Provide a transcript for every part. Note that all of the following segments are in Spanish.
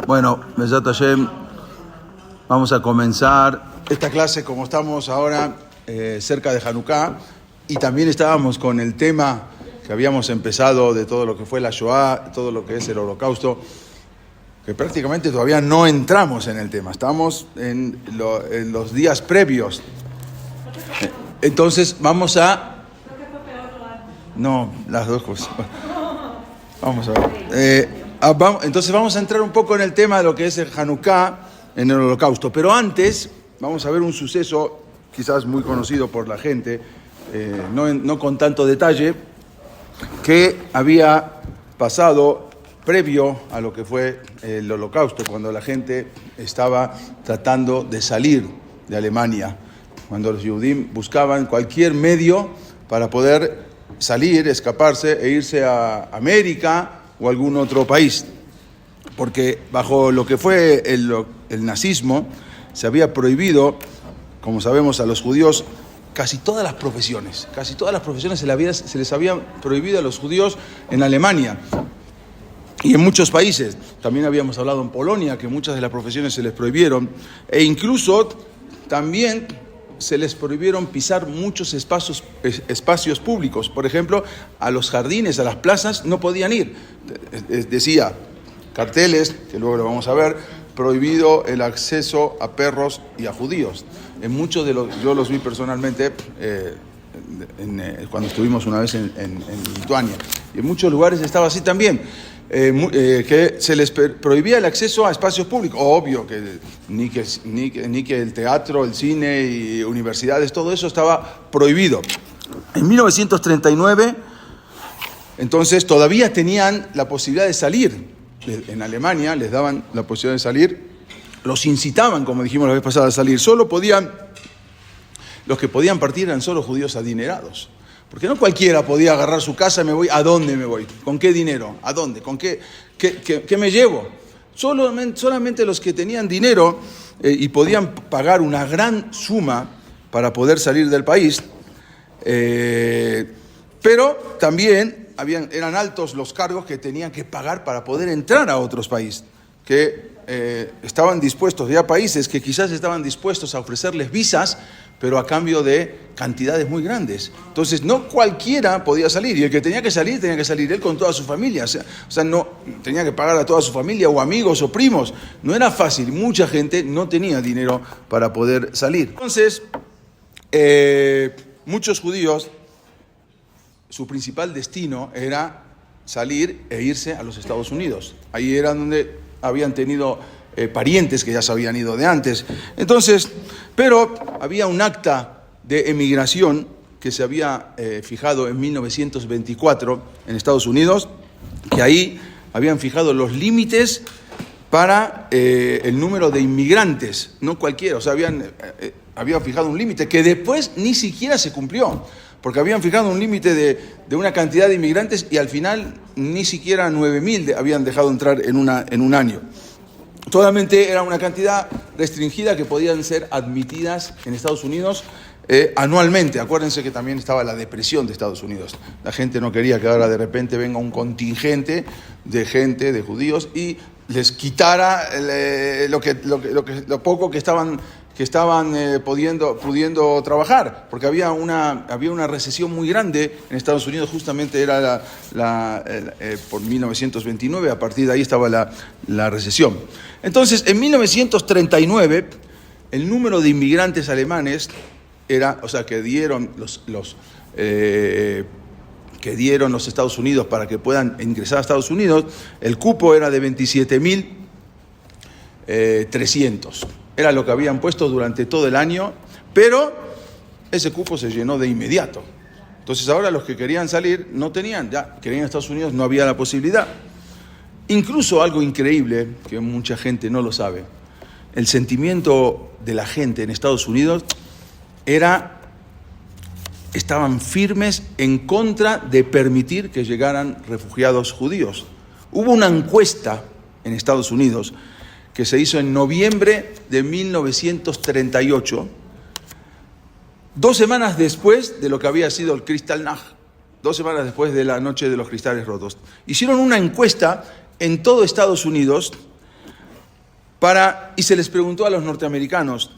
Bueno, Besat Hashem, vamos a comenzar esta clase como estamos ahora cerca de Hanukkah, y también estábamos con el tema que habíamos empezado de todo lo que fue la Shoah, todo lo que es el Holocausto, que prácticamente todavía no entramos en el tema, estamos en los días previos. Entonces vamos a... No, las dos cosas. Vamos a ver. Entonces vamos a entrar un poco en el tema de lo que es el Hanukkah en el Holocausto. Pero antes vamos a ver un suceso quizás muy conocido por la gente, no con tanto detalle, que había pasado previo a lo que fue el Holocausto, cuando la gente estaba tratando de salir de Alemania, cuando los Yehudim buscaban cualquier medio para poder salir, escaparse e irse a América o algún otro país, porque bajo lo que fue el nazismo se había prohibido, como sabemos, a los judíos casi todas las profesiones se les había prohibido a los judíos en Alemania y en muchos países. También habíamos hablado en Polonia que muchas de las profesiones se les prohibieron, e incluso también se les prohibieron pisar muchos espacios públicos. Por ejemplo, a los jardines, a las plazas, no podían ir. Decía carteles, que luego lo vamos a ver, prohibido el acceso a perros y a judíos. En muchos de yo los vi personalmente cuando estuvimos una vez en Lituania. Y en muchos lugares estaba así también. Que se les prohibía el acceso a espacios públicos. Obvio que ni que el teatro, el cine y universidades, todo eso estaba prohibido. En 1939, entonces, todavía tenían la posibilidad de salir. En Alemania les daban la posibilidad de salir, los incitaban, como dijimos la vez pasada, a salir. Los que podían partir eran solo judíos adinerados. Porque no cualquiera podía agarrar su casa, me voy, ¿a dónde me voy? ¿Con qué dinero? ¿A dónde? ¿Con qué me llevo? Solamente los que tenían dinero y podían pagar una gran suma para poder salir del país, pero también eran altos los cargos que tenían que pagar para poder entrar a otros países, que estaban dispuestos, había países que quizás estaban dispuestos a ofrecerles visas, pero a cambio de cantidades muy grandes. Entonces, no cualquiera podía salir, y el que tenía que salir él con toda su familia. O sea, no tenía que pagar a toda su familia, o amigos, o primos. No era fácil, mucha gente no tenía dinero para poder salir. Entonces, muchos judíos, su principal destino era salir e irse a los Estados Unidos. Ahí era donde habían tenido parientes que ya se habían ido de antes. Entonces, pero había un acta de emigración que se había fijado en 1924 en Estados Unidos, que ahí habían fijado los límites para el número de inmigrantes, no cualquiera. O sea, habían fijado un límite que después ni siquiera se cumplió, porque habían fijado un límite de una cantidad de inmigrantes y al final ni siquiera 9.000 habían dejado entrar en un año. Solamente era una cantidad restringida que podían ser admitidas en Estados Unidos anualmente. Acuérdense que también estaba la depresión de Estados Unidos. La gente no quería que ahora de repente venga un contingente de judíos y les quitara lo poco que estaban pudiendo trabajar, porque había una recesión muy grande en Estados Unidos. Justamente era por 1929, a partir de ahí estaba la recesión. Entonces, en 1939, el número de inmigrantes alemanes que dieron los Estados Unidos para que puedan ingresar a Estados Unidos, el cupo era de 27.300. Era lo que habían puesto durante todo el año, pero ese cupo se llenó de inmediato. Entonces ahora los que querían salir no tenían, ya querían ir a Estados Unidos, no había la posibilidad. Incluso algo increíble, que mucha gente no lo sabe, el sentimiento de la gente en Estados Unidos estaban firmes en contra de permitir que llegaran refugiados judíos. Hubo una encuesta en Estados Unidos que se hizo en noviembre de 1938, 2 semanas después de lo que había sido el Kristallnacht, 2 semanas después de la noche de los cristales rotos. Hicieron una encuesta en todo Estados Unidos Y se les preguntó a los norteamericanos,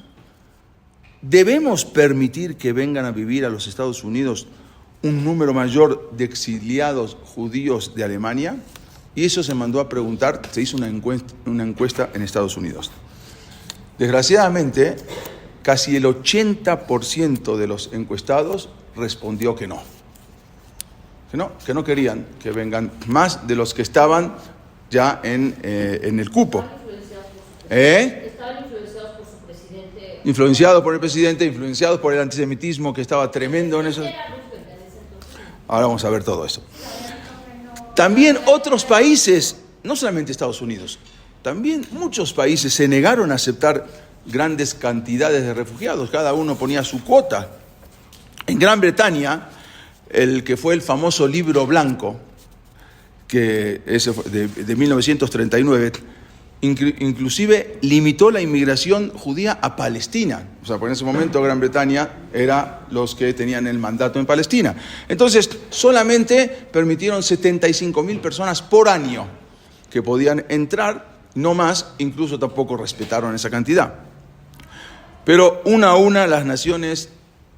¿debemos permitir que vengan a vivir a los Estados Unidos un número mayor de exiliados judíos de Alemania? Y eso se mandó a preguntar, se hizo una encuesta en Estados Unidos. Desgraciadamente, casi el 80% de los encuestados respondió que no. Que no querían que vengan más de los que estaban ya en el cupo. Estaban influenciados por su presidente. Influenciados por el presidente, influenciados por el antisemitismo que estaba tremendo en eso. Ahora vamos a ver todo eso. También otros países, no solamente Estados Unidos, también muchos países se negaron a aceptar grandes cantidades de refugiados. Cada uno ponía su cuota. En Gran Bretaña, el que fue el famoso Libro Blanco, que ese fue de 1939, inclusive limitó la inmigración judía a Palestina. O sea, por en ese momento Gran Bretaña era los que tenían el mandato en Palestina. Entonces, solamente permitieron 75.000 personas por año que podían entrar, no más, incluso tampoco respetaron esa cantidad. Pero una a una las naciones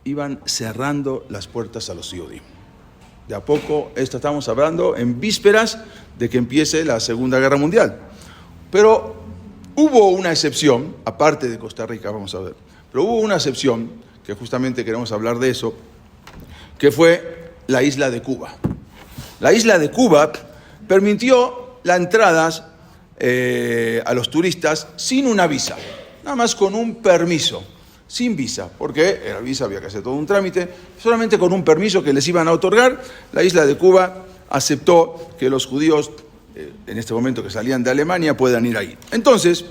iban cerrando las puertas a los judíos. De a poco, esto estamos hablando en vísperas de que empiece la Segunda Guerra Mundial. Pero hubo una excepción, aparte de Costa Rica, vamos a ver, pero hubo una excepción, que justamente queremos hablar de eso, que fue la isla de Cuba. La isla de Cuba permitió la entrada a los turistas sin una visa, nada más con un permiso, sin visa, porque la visa había que hacer todo un trámite, solamente con un permiso que les iban a otorgar. La isla de Cuba aceptó que los judíos en este momento que salían de Alemania puedan ir ahí. Entonces,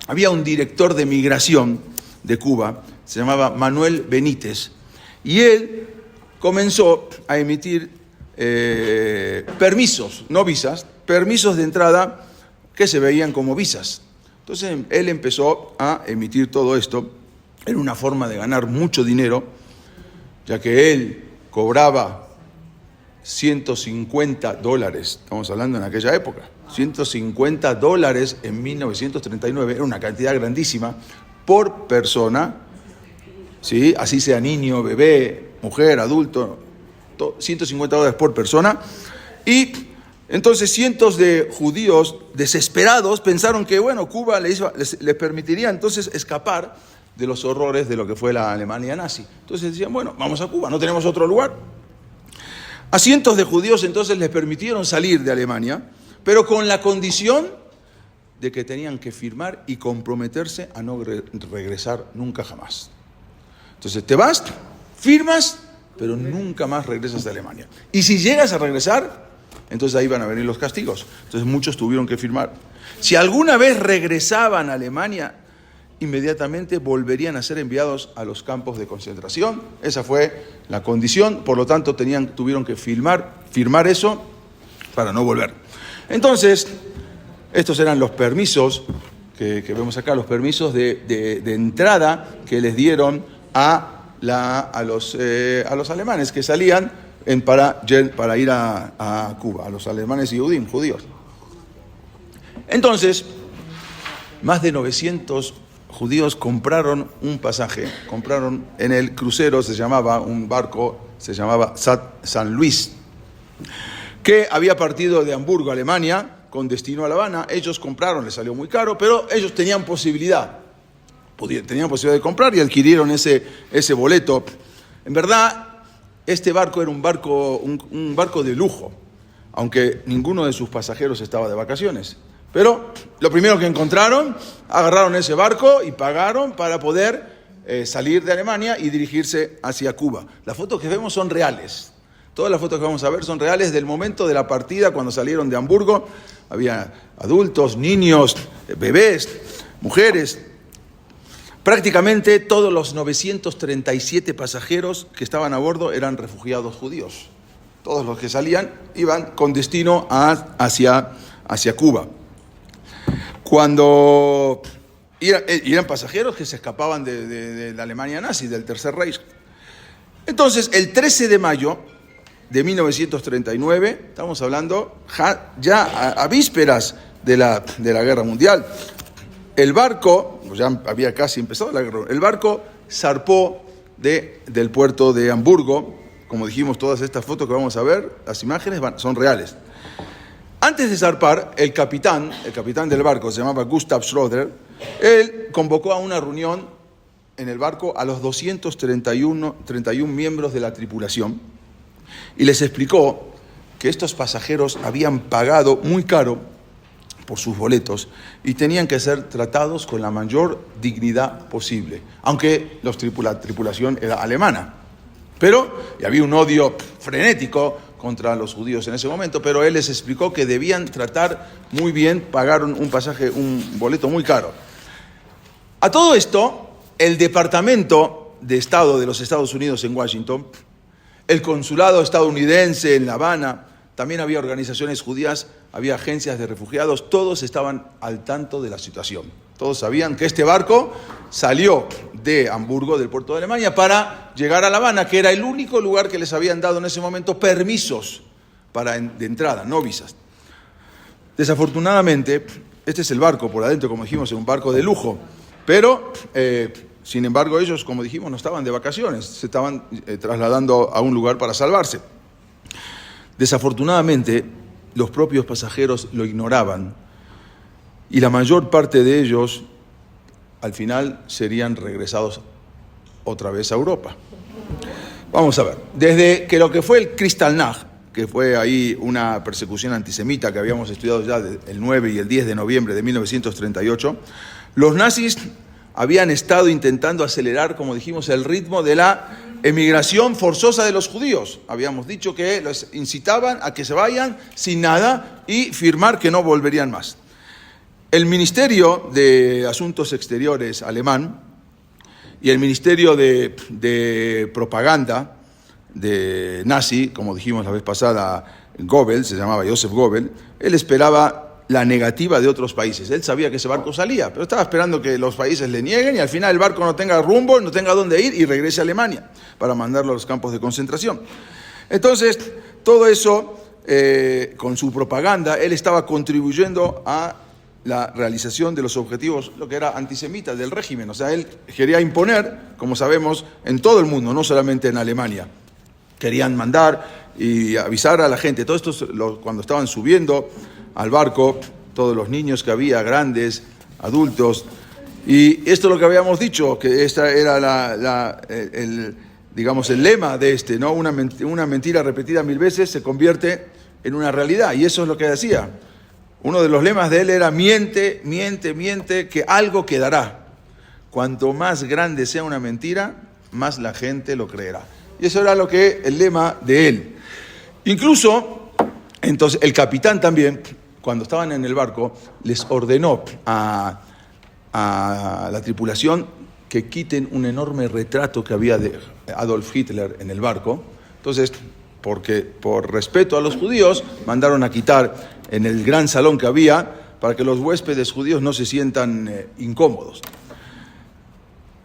había un director de migración de Cuba, se llamaba Manuel Benítez, y él comenzó a emitir permisos, no visas, permisos de entrada que se veían como visas. Entonces, él empezó a emitir todo esto. Era una forma de ganar mucho dinero, ya que él cobraba $150, estamos hablando en aquella época, $150 en 1939, era una cantidad grandísima por persona, ¿sí? Así sea niño, bebé, mujer, adulto, $150 por persona. Y entonces cientos de judíos desesperados pensaron que, bueno, Cuba les permitiría entonces escapar de los horrores de lo que fue la Alemania nazi. Entonces decían, bueno, vamos a Cuba, no tenemos otro lugar. A cientos de judíos entonces les permitieron salir de Alemania, pero con la condición de que tenían que firmar y comprometerse a no regresar nunca jamás. Entonces te vas, firmas, pero nunca más regresas a Alemania. Y si llegas a regresar, entonces ahí van a venir los castigos. Entonces muchos tuvieron que firmar. Si alguna vez regresaban a Alemania, inmediatamente volverían a ser enviados a los campos de concentración. Esa fue la condición, por lo tanto tuvieron que firmar eso para no volver. Entonces, estos eran los permisos que vemos acá, los permisos de entrada que les dieron a los alemanes que salían para ir a Cuba, a los alemanes y judíos. Entonces, más de 900 judíos compraron un pasaje, compraron en el crucero, un barco se llamaba San Luis, que había partido de Hamburgo, Alemania, con destino a La Habana. Ellos compraron, les salió muy caro, pero ellos tenían posibilidad de comprar y adquirieron ese boleto. En verdad, este barco era un barco de lujo, aunque ninguno de sus pasajeros estaba de vacaciones. Pero lo primero que encontraron, agarraron ese barco y pagaron para poder salir de Alemania y dirigirse hacia Cuba. Las fotos que vemos son reales. Todas las fotos que vamos a ver son reales del momento de la partida, cuando salieron de Hamburgo. Había adultos, niños, bebés, mujeres. Prácticamente todos los 937 pasajeros que estaban a bordo eran refugiados judíos. Todos los que salían iban con destino hacia Cuba. Cuando eran pasajeros que se escapaban de la Alemania nazi, del Tercer Reich. Entonces, el 13 de mayo de 1939, estamos hablando ya a vísperas de la Guerra Mundial, el barco, ya había casi empezado la guerra, el barco zarpó del puerto de Hamburgo. Como dijimos, todas estas fotos que vamos a ver, las imágenes son reales. Antes de zarpar, el capitán del barco, se llamaba Gustav Schröder, él convocó a una reunión en el barco a los 231 miembros de la tripulación y les explicó que estos pasajeros habían pagado muy caro por sus boletos y tenían que ser tratados con la mayor dignidad posible, aunque la tripulación era alemana. Pero había un odio frenético contra los judíos en ese momento, pero él les explicó que debían tratar muy bien, pagaron un boleto muy caro. A todo esto, el Departamento de Estado de los Estados Unidos en Washington, el consulado estadounidense en La Habana, también había organizaciones judías, había agencias de refugiados, todos estaban al tanto de la situación. Todos sabían que este barco salió de Hamburgo, del puerto de Alemania, para llegar a La Habana, que era el único lugar que les habían dado en ese momento permisos de entrada, no visas. Desafortunadamente, este es el barco por adentro, como dijimos, es un barco de lujo, pero sin embargo ellos, como dijimos, no estaban de vacaciones, se estaban trasladando a un lugar para salvarse. Desafortunadamente, los propios pasajeros lo ignoraban y la mayor parte de ellos al final serían regresados otra vez a Europa. Vamos a ver, desde que lo que fue el Kristallnacht, que fue ahí una persecución antisemita que habíamos estudiado ya el 9 y el 10 de noviembre de 1938, los nazis habían estado intentando acelerar, como dijimos, el ritmo de la emigración forzosa de los judíos. Habíamos dicho que los incitaban a que se vayan sin nada y firmar que no volverían más. El Ministerio de Asuntos Exteriores alemán y el Ministerio de Propaganda de nazi, como dijimos la vez pasada, Goebbels, se llamaba Joseph Goebbels, él esperaba la negativa de otros países. Él sabía que ese barco salía, pero estaba esperando que los países le nieguen y al final el barco no tenga rumbo, no tenga dónde ir y regrese a Alemania para mandarlo a los campos de concentración. Entonces, todo eso, con su propaganda, él estaba contribuyendo a la realización de los objetivos, lo que era antisemita del régimen. O sea, él quería imponer, como sabemos, en todo el mundo, no solamente en Alemania. Querían mandar y avisar a la gente. Todo esto, cuando estaban subiendo al barco, todos los niños que había, grandes, adultos, y esto es lo que habíamos dicho, que esta era el lema de ¿no? Una mentira repetida 1000 veces se convierte en una realidad, y eso es lo que decía. Uno de los lemas de él era: miente, miente, miente, que algo quedará. Cuanto más grande sea una mentira, más la gente lo creerá. Y eso era el lema de él. Incluso, entonces, el capitán también, cuando estaban en el barco, les ordenó a la tripulación que quiten un enorme retrato que había de Adolf Hitler en el barco. Entonces, porque por respeto a los judíos, mandaron a quitar en el gran salón que había para que los huéspedes judíos no se sientan incómodos.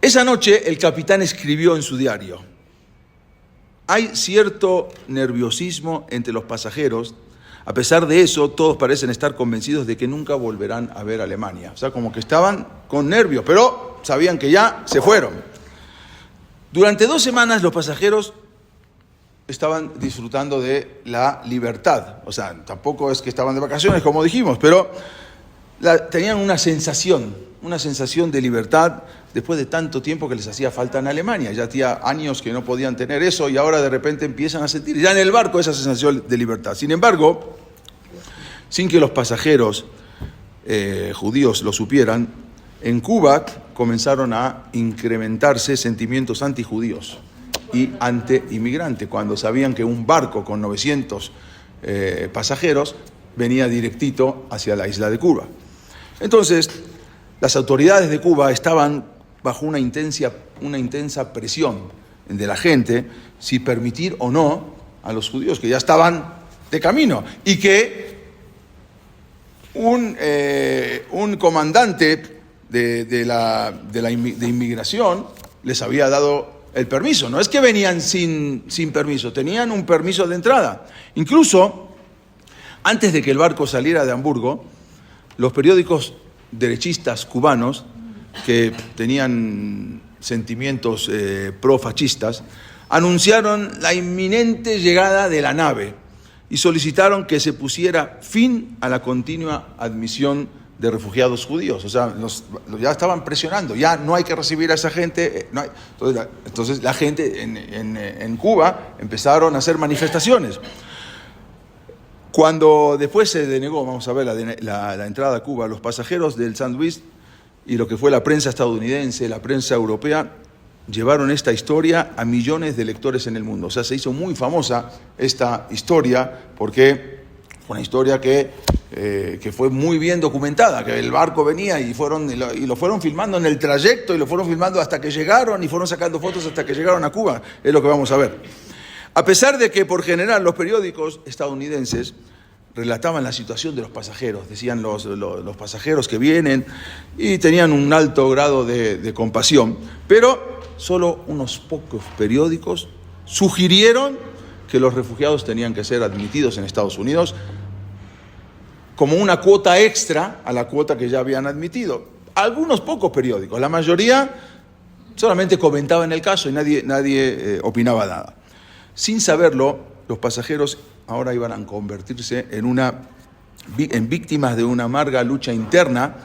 Esa noche el capitán escribió en su diario: hay cierto nerviosismo entre los pasajeros. A pesar de eso, todos parecen estar convencidos de que nunca volverán a ver Alemania. O sea, como que estaban con nervios, pero sabían que ya se fueron. Durante 2 semanas los pasajeros estaban disfrutando de la libertad. O sea, tampoco es que estaban de vacaciones, como dijimos, pero tenían una sensación de libertad después de tanto tiempo que les hacía falta en Alemania. Ya hacía años que no podían tener eso y ahora de repente empiezan a sentir ya en el barco esa sensación de libertad. Sin embargo, sin que los pasajeros judíos lo supieran, en Cuba comenzaron a incrementarse sentimientos antijudíos y anti-inmigrante, cuando sabían que un barco con 900 pasajeros venía directito hacia la isla de Cuba. Entonces, las autoridades de Cuba estaban bajo una intensa presión de la gente si permitir o no a los judíos que ya estaban de camino y que un comandante de inmigración les había dado el permiso. No es que venían sin permiso, tenían un permiso de entrada. Incluso, antes de que el barco saliera de Hamburgo, los periódicos derechistas cubanos que tenían sentimientos profascistas, anunciaron la inminente llegada de la nave y solicitaron que se pusiera fin a la continua admisión de refugiados judíos. O sea, ya estaban presionando, ya no hay que recibir a esa gente. No hay. Entonces la gente en Cuba empezaron a hacer manifestaciones. Cuando después se denegó, vamos a ver, la entrada a Cuba, los pasajeros del Sandwich y lo que fue la prensa estadounidense, la prensa europea, llevaron esta historia a millones de lectores en el mundo. O sea, se hizo muy famosa esta historia porque fue una historia que fue muy bien documentada, que el barco venía y lo fueron filmando en el trayecto y lo fueron filmando hasta que llegaron y fueron sacando fotos hasta que llegaron a Cuba. Es lo que vamos a ver. A pesar de que por general los periódicos estadounidenses relataban la situación de los pasajeros, decían los pasajeros que vienen y tenían un alto grado de compasión, pero solo unos pocos periódicos sugirieron que los refugiados tenían que ser admitidos en Estados Unidos como una cuota extra a la cuota que ya habían admitido. Algunos pocos periódicos, la mayoría solamente comentaban el caso y nadie opinaba nada. Sin saberlo, los pasajeros ahora iban a convertirse en víctimas de una amarga lucha interna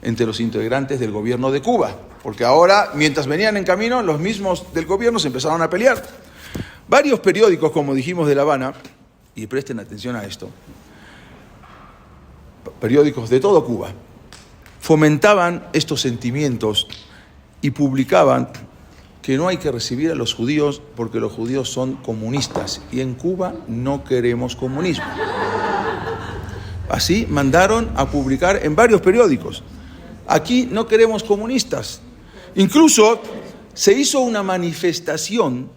entre los integrantes del gobierno de Cuba, porque ahora, mientras venían en camino, los mismos del gobierno se empezaron a pelear. Varios periódicos, como dijimos, de La Habana, y presten atención a esto, periódicos de todo Cuba, fomentaban estos sentimientos y publicaban que no hay que recibir a los judíos porque los judíos son comunistas y en Cuba no queremos comunismo. Así mandaron a publicar en varios periódicos: aquí no queremos comunistas. Incluso se hizo una manifestación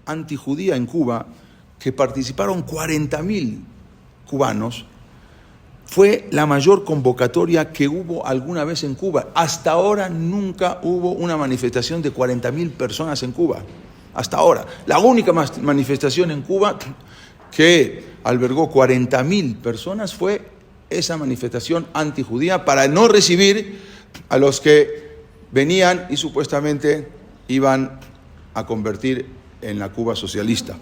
antijudía en Cuba que participaron 40.000 cubanos. Fue la mayor convocatoria que hubo alguna vez en Cuba. Hasta ahora nunca hubo una manifestación de 40.000 personas en Cuba. Hasta ahora. La única manifestación en Cuba que albergó 40.000 personas fue esa manifestación antijudía para no recibir a los que venían y supuestamente iban a convertir en la Cuba socialista.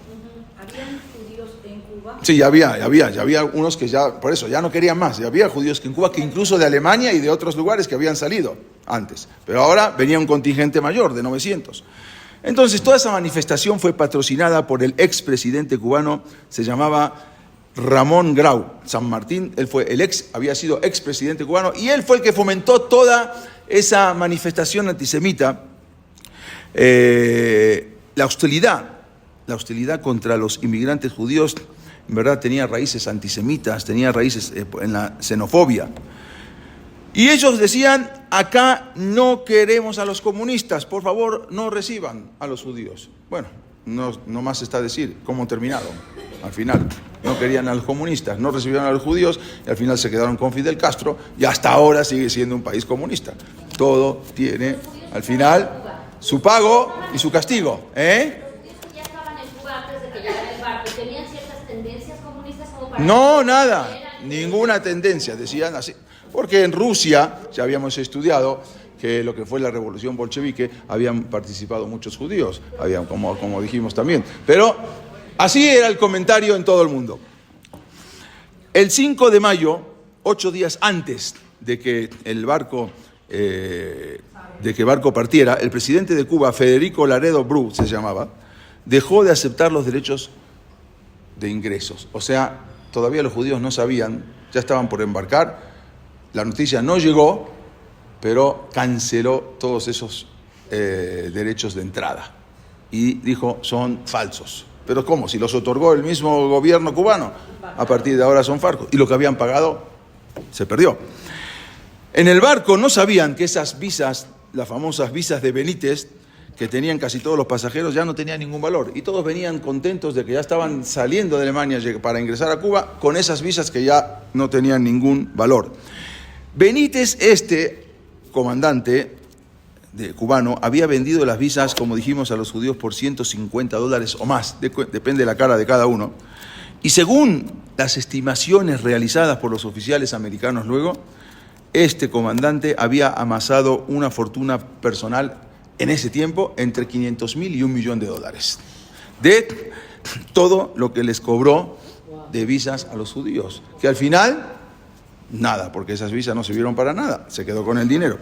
Sí, ya había unos que ya, por eso, ya no querían más. Ya había judíos que en Cuba, que incluso de Alemania y de otros lugares que habían salido antes. Pero ahora venía un contingente mayor, de 900. Entonces, toda esa manifestación fue patrocinada por el expresidente cubano, se llamaba Ramón Grau San Martín. Él había sido expresidente cubano y él fue el que fomentó toda esa manifestación antisemita. La hostilidad contra los inmigrantes judíos en verdad tenía raíces antisemitas, tenía raíces en la xenofobia. Y ellos decían: acá no queremos a los comunistas, por favor no reciban a los judíos. Bueno, no más está decir cómo terminaron. Al final no querían a los comunistas, no recibieron a los judíos y al final se quedaron con Fidel Castro y hasta ahora sigue siendo un país comunista. Todo tiene al final su pago y su castigo, No, nada, ninguna tendencia, decían así. Porque en Rusia, ya habíamos estudiado que lo que fue la revolución bolchevique, habían participado muchos judíos, como dijimos también. Pero así era el comentario en todo el mundo. El 5 de mayo, 8 días antes de que el barco partiera, el presidente de Cuba, Federico Laredo Bru, se llamaba, dejó de aceptar los derechos de ingresos. O sea, todavía los judíos no sabían, ya estaban por embarcar, la noticia no llegó, pero canceló todos esos derechos de entrada. Y dijo: son falsos. ¿Pero cómo? Si los otorgó el mismo gobierno cubano, a partir de ahora son falsos. Y lo que habían pagado se perdió. En el barco no sabían que esas visas, las famosas visas de Benítez, que tenían casi todos los pasajeros, ya no tenían ningún valor. Y todos venían contentos de que ya estaban saliendo de Alemania para ingresar a Cuba con esas visas que ya no tenían ningún valor. Benítez, comandante cubano, había vendido las visas, como dijimos, a los judíos por $150 o más, depende de la cara de cada uno. Y según las estimaciones realizadas por los oficiales americanos luego, este comandante había amasado una fortuna personal en ese tiempo entre 500.000 y $1.000.000 de todo lo que les cobró de visas a los judíos, que al final nada, porque esas visas no sirvieron para nada, se quedó con el dinero.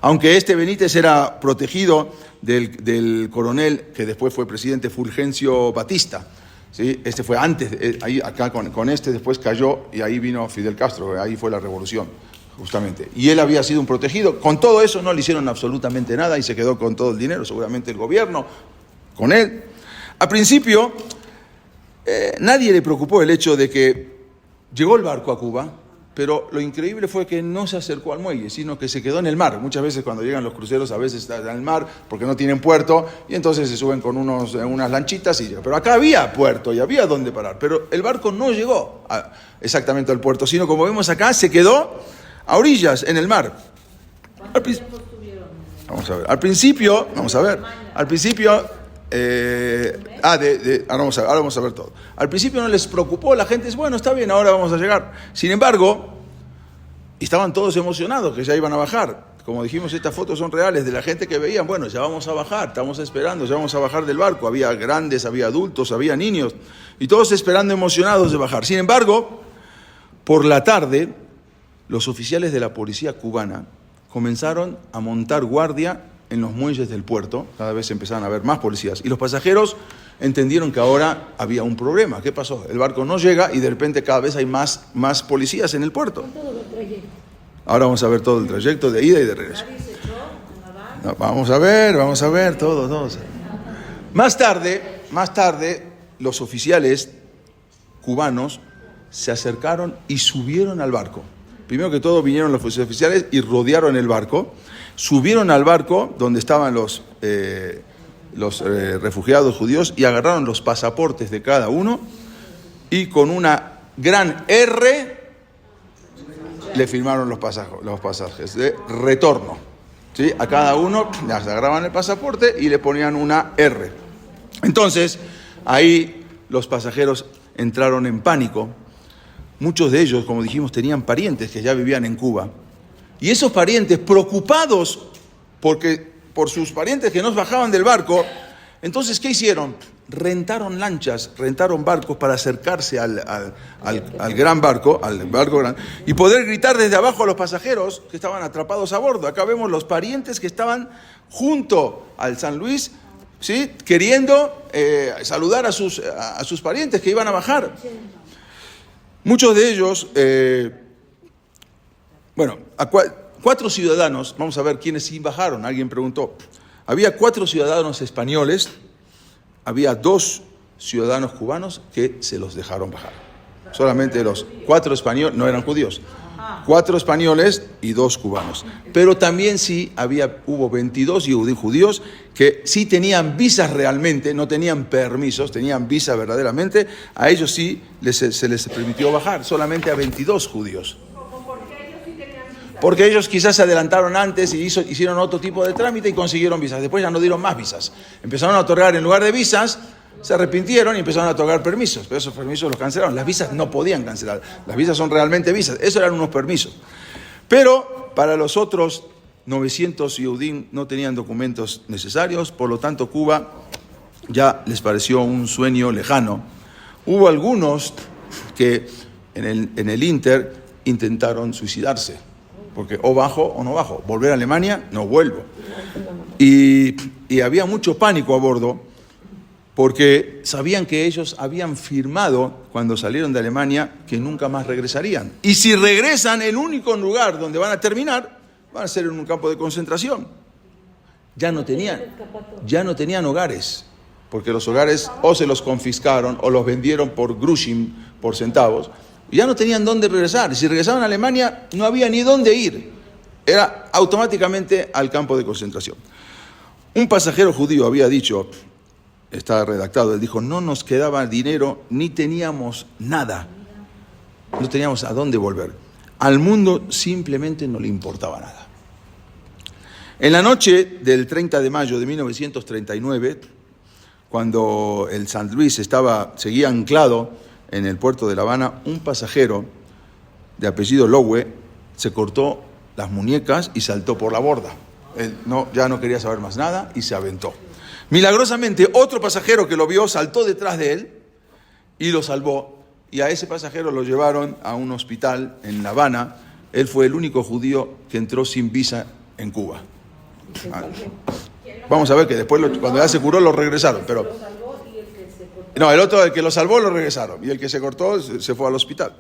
Aunque este Benítez era protegido del coronel que después fue presidente, Fulgencio Batista, ¿sí? Este fue antes, ahí acá con este después cayó y ahí vino Fidel Castro, ahí fue la revolución, justamente. Y él había sido un protegido, con todo eso no le hicieron absolutamente nada y se quedó con todo el dinero, seguramente el gobierno, con él. A principio, nadie le preocupó el hecho de que llegó el barco a Cuba, pero lo increíble fue que no se acercó al muelle, sino que se quedó en el mar. Muchas veces cuando llegan los cruceros, a veces están en el mar porque no tienen puerto, y entonces se suben con unas lanchitas y llegan. Pero acá había puerto y había dónde parar, pero el barco no llegó exactamente al puerto, sino como vemos acá, se quedó a orillas, en el mar. ¿Cuánto tiempo estuvieron? Vamos a ver. Al principio, ahora vamos a ver todo. Al principio no les preocupó, la gente dice, bueno, está bien, ahora vamos a llegar. Sin embargo, estaban todos emocionados que ya iban a bajar. Como dijimos, estas fotos son reales de la gente que veían, bueno, ya vamos a bajar, estamos esperando, ya vamos a bajar del barco. Había grandes, había adultos, había niños, y todos esperando emocionados de bajar. Sin embargo, por la tarde, los oficiales de la policía cubana comenzaron a montar guardia en los muelles del puerto. Cada vez empezaban a haber más policías y los pasajeros entendieron que ahora había un problema. ¿Qué pasó? El barco no llega y de repente cada vez hay más policías en el puerto. Ahora vamos a ver todo el trayecto de ida y de regreso. No, vamos a ver todo. Más tarde los oficiales cubanos se acercaron y subieron al barco. Primero que todo vinieron los oficiales y rodearon el barco. Subieron al barco donde estaban los refugiados judíos y agarraron los pasaportes de cada uno y con una gran R le firmaron los pasajes de retorno. ¿Sí? A cada uno le agarraban el pasaporte y le ponían una R. Entonces, ahí los pasajeros entraron en pánico. Muchos de ellos, como dijimos, tenían parientes que ya vivían en Cuba. Y esos parientes, preocupados por sus parientes que no bajaban del barco, entonces, ¿qué hicieron? Rentaron lanchas, rentaron barcos para acercarse al gran barco, grande, y poder gritar desde abajo a los pasajeros que estaban atrapados a bordo. Acá vemos los parientes que estaban junto al San Luis, ¿sí? Queriendo saludar a sus parientes que iban a bajar. Muchos de ellos, cuatro ciudadanos, vamos a ver quiénes sí bajaron, alguien preguntó. Había 4 ciudadanos españoles, había 2 ciudadanos cubanos que se los dejaron bajar. Solamente los 4 españoles, no eran judíos, 4 españoles y 2 cubanos. Pero también sí hubo 22 judíos que sí tenían visas realmente, no tenían permisos, tenían visa verdaderamente. A ellos sí se les permitió bajar, solamente a 22 judíos. Porque ellos quizás se adelantaron antes y hicieron otro tipo de trámite y consiguieron visas. Después ya no dieron más visas. Empezaron a otorgar en lugar de visas, se arrepintieron y empezaron a otorgar permisos. Pero esos permisos los cancelaron. Las visas no podían cancelar. Las visas son realmente visas. Esos eran unos permisos. Pero para los otros 900 Yehudim no tenían documentos necesarios. Por lo tanto, Cuba ya les pareció un sueño lejano. Hubo algunos que en el Inter intentaron suicidarse. Porque o bajo o no bajo. Volver a Alemania, no vuelvo. Y había mucho pánico a bordo porque sabían que ellos habían firmado cuando salieron de Alemania que nunca más regresarían. Y si regresan, el único lugar donde van a terminar van a ser en un campo de concentración. Ya no tenían hogares, porque los hogares o se los confiscaron o los vendieron por grushim, por centavos. Ya no tenían dónde regresar. Si regresaban a Alemania, no había ni dónde ir. Era automáticamente al campo de concentración. Un pasajero judío había dicho, está redactado, él dijo, no nos quedaba dinero, ni teníamos nada. No teníamos a dónde volver. Al mundo simplemente no le importaba nada. En la noche del 30 de mayo de 1939, cuando el San Luis seguía anclado en el puerto de La Habana, un pasajero de apellido Lowe se cortó las muñecas y saltó por la borda. Él ya no quería saber más nada y se aventó. Milagrosamente, otro pasajero que lo vio saltó detrás de él y lo salvó. Y a ese pasajero lo llevaron a un hospital en La Habana. Él fue el único judío que entró sin visa en Cuba. Vamos a ver que después, cuando ya se curó, lo regresaron. Pero no, el otro, el que lo salvó, lo regresaron. Y el que se cortó, se fue al hospital.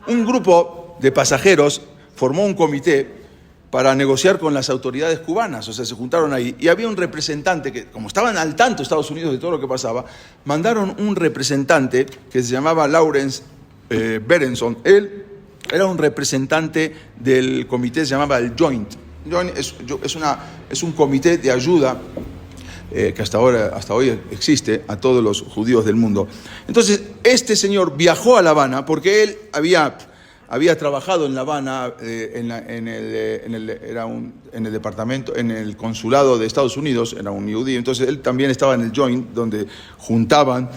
Un grupo de pasajeros formó un comité para negociar con las autoridades cubanas, o sea, se juntaron ahí, y había un representante que, como estaban al tanto Estados Unidos de todo lo que pasaba, mandaron un representante que se llamaba Lawrence Berenson. Él era un representante del comité, se llamaba el Joint. Joint es un comité de ayuda que hasta hoy existe a todos los judíos del mundo. Entonces, este señor viajó a La Habana porque él había trabajado en La Habana en el departamento, en el consulado de Estados Unidos, era un judío. Entonces él también estaba en el Joint, donde juntaban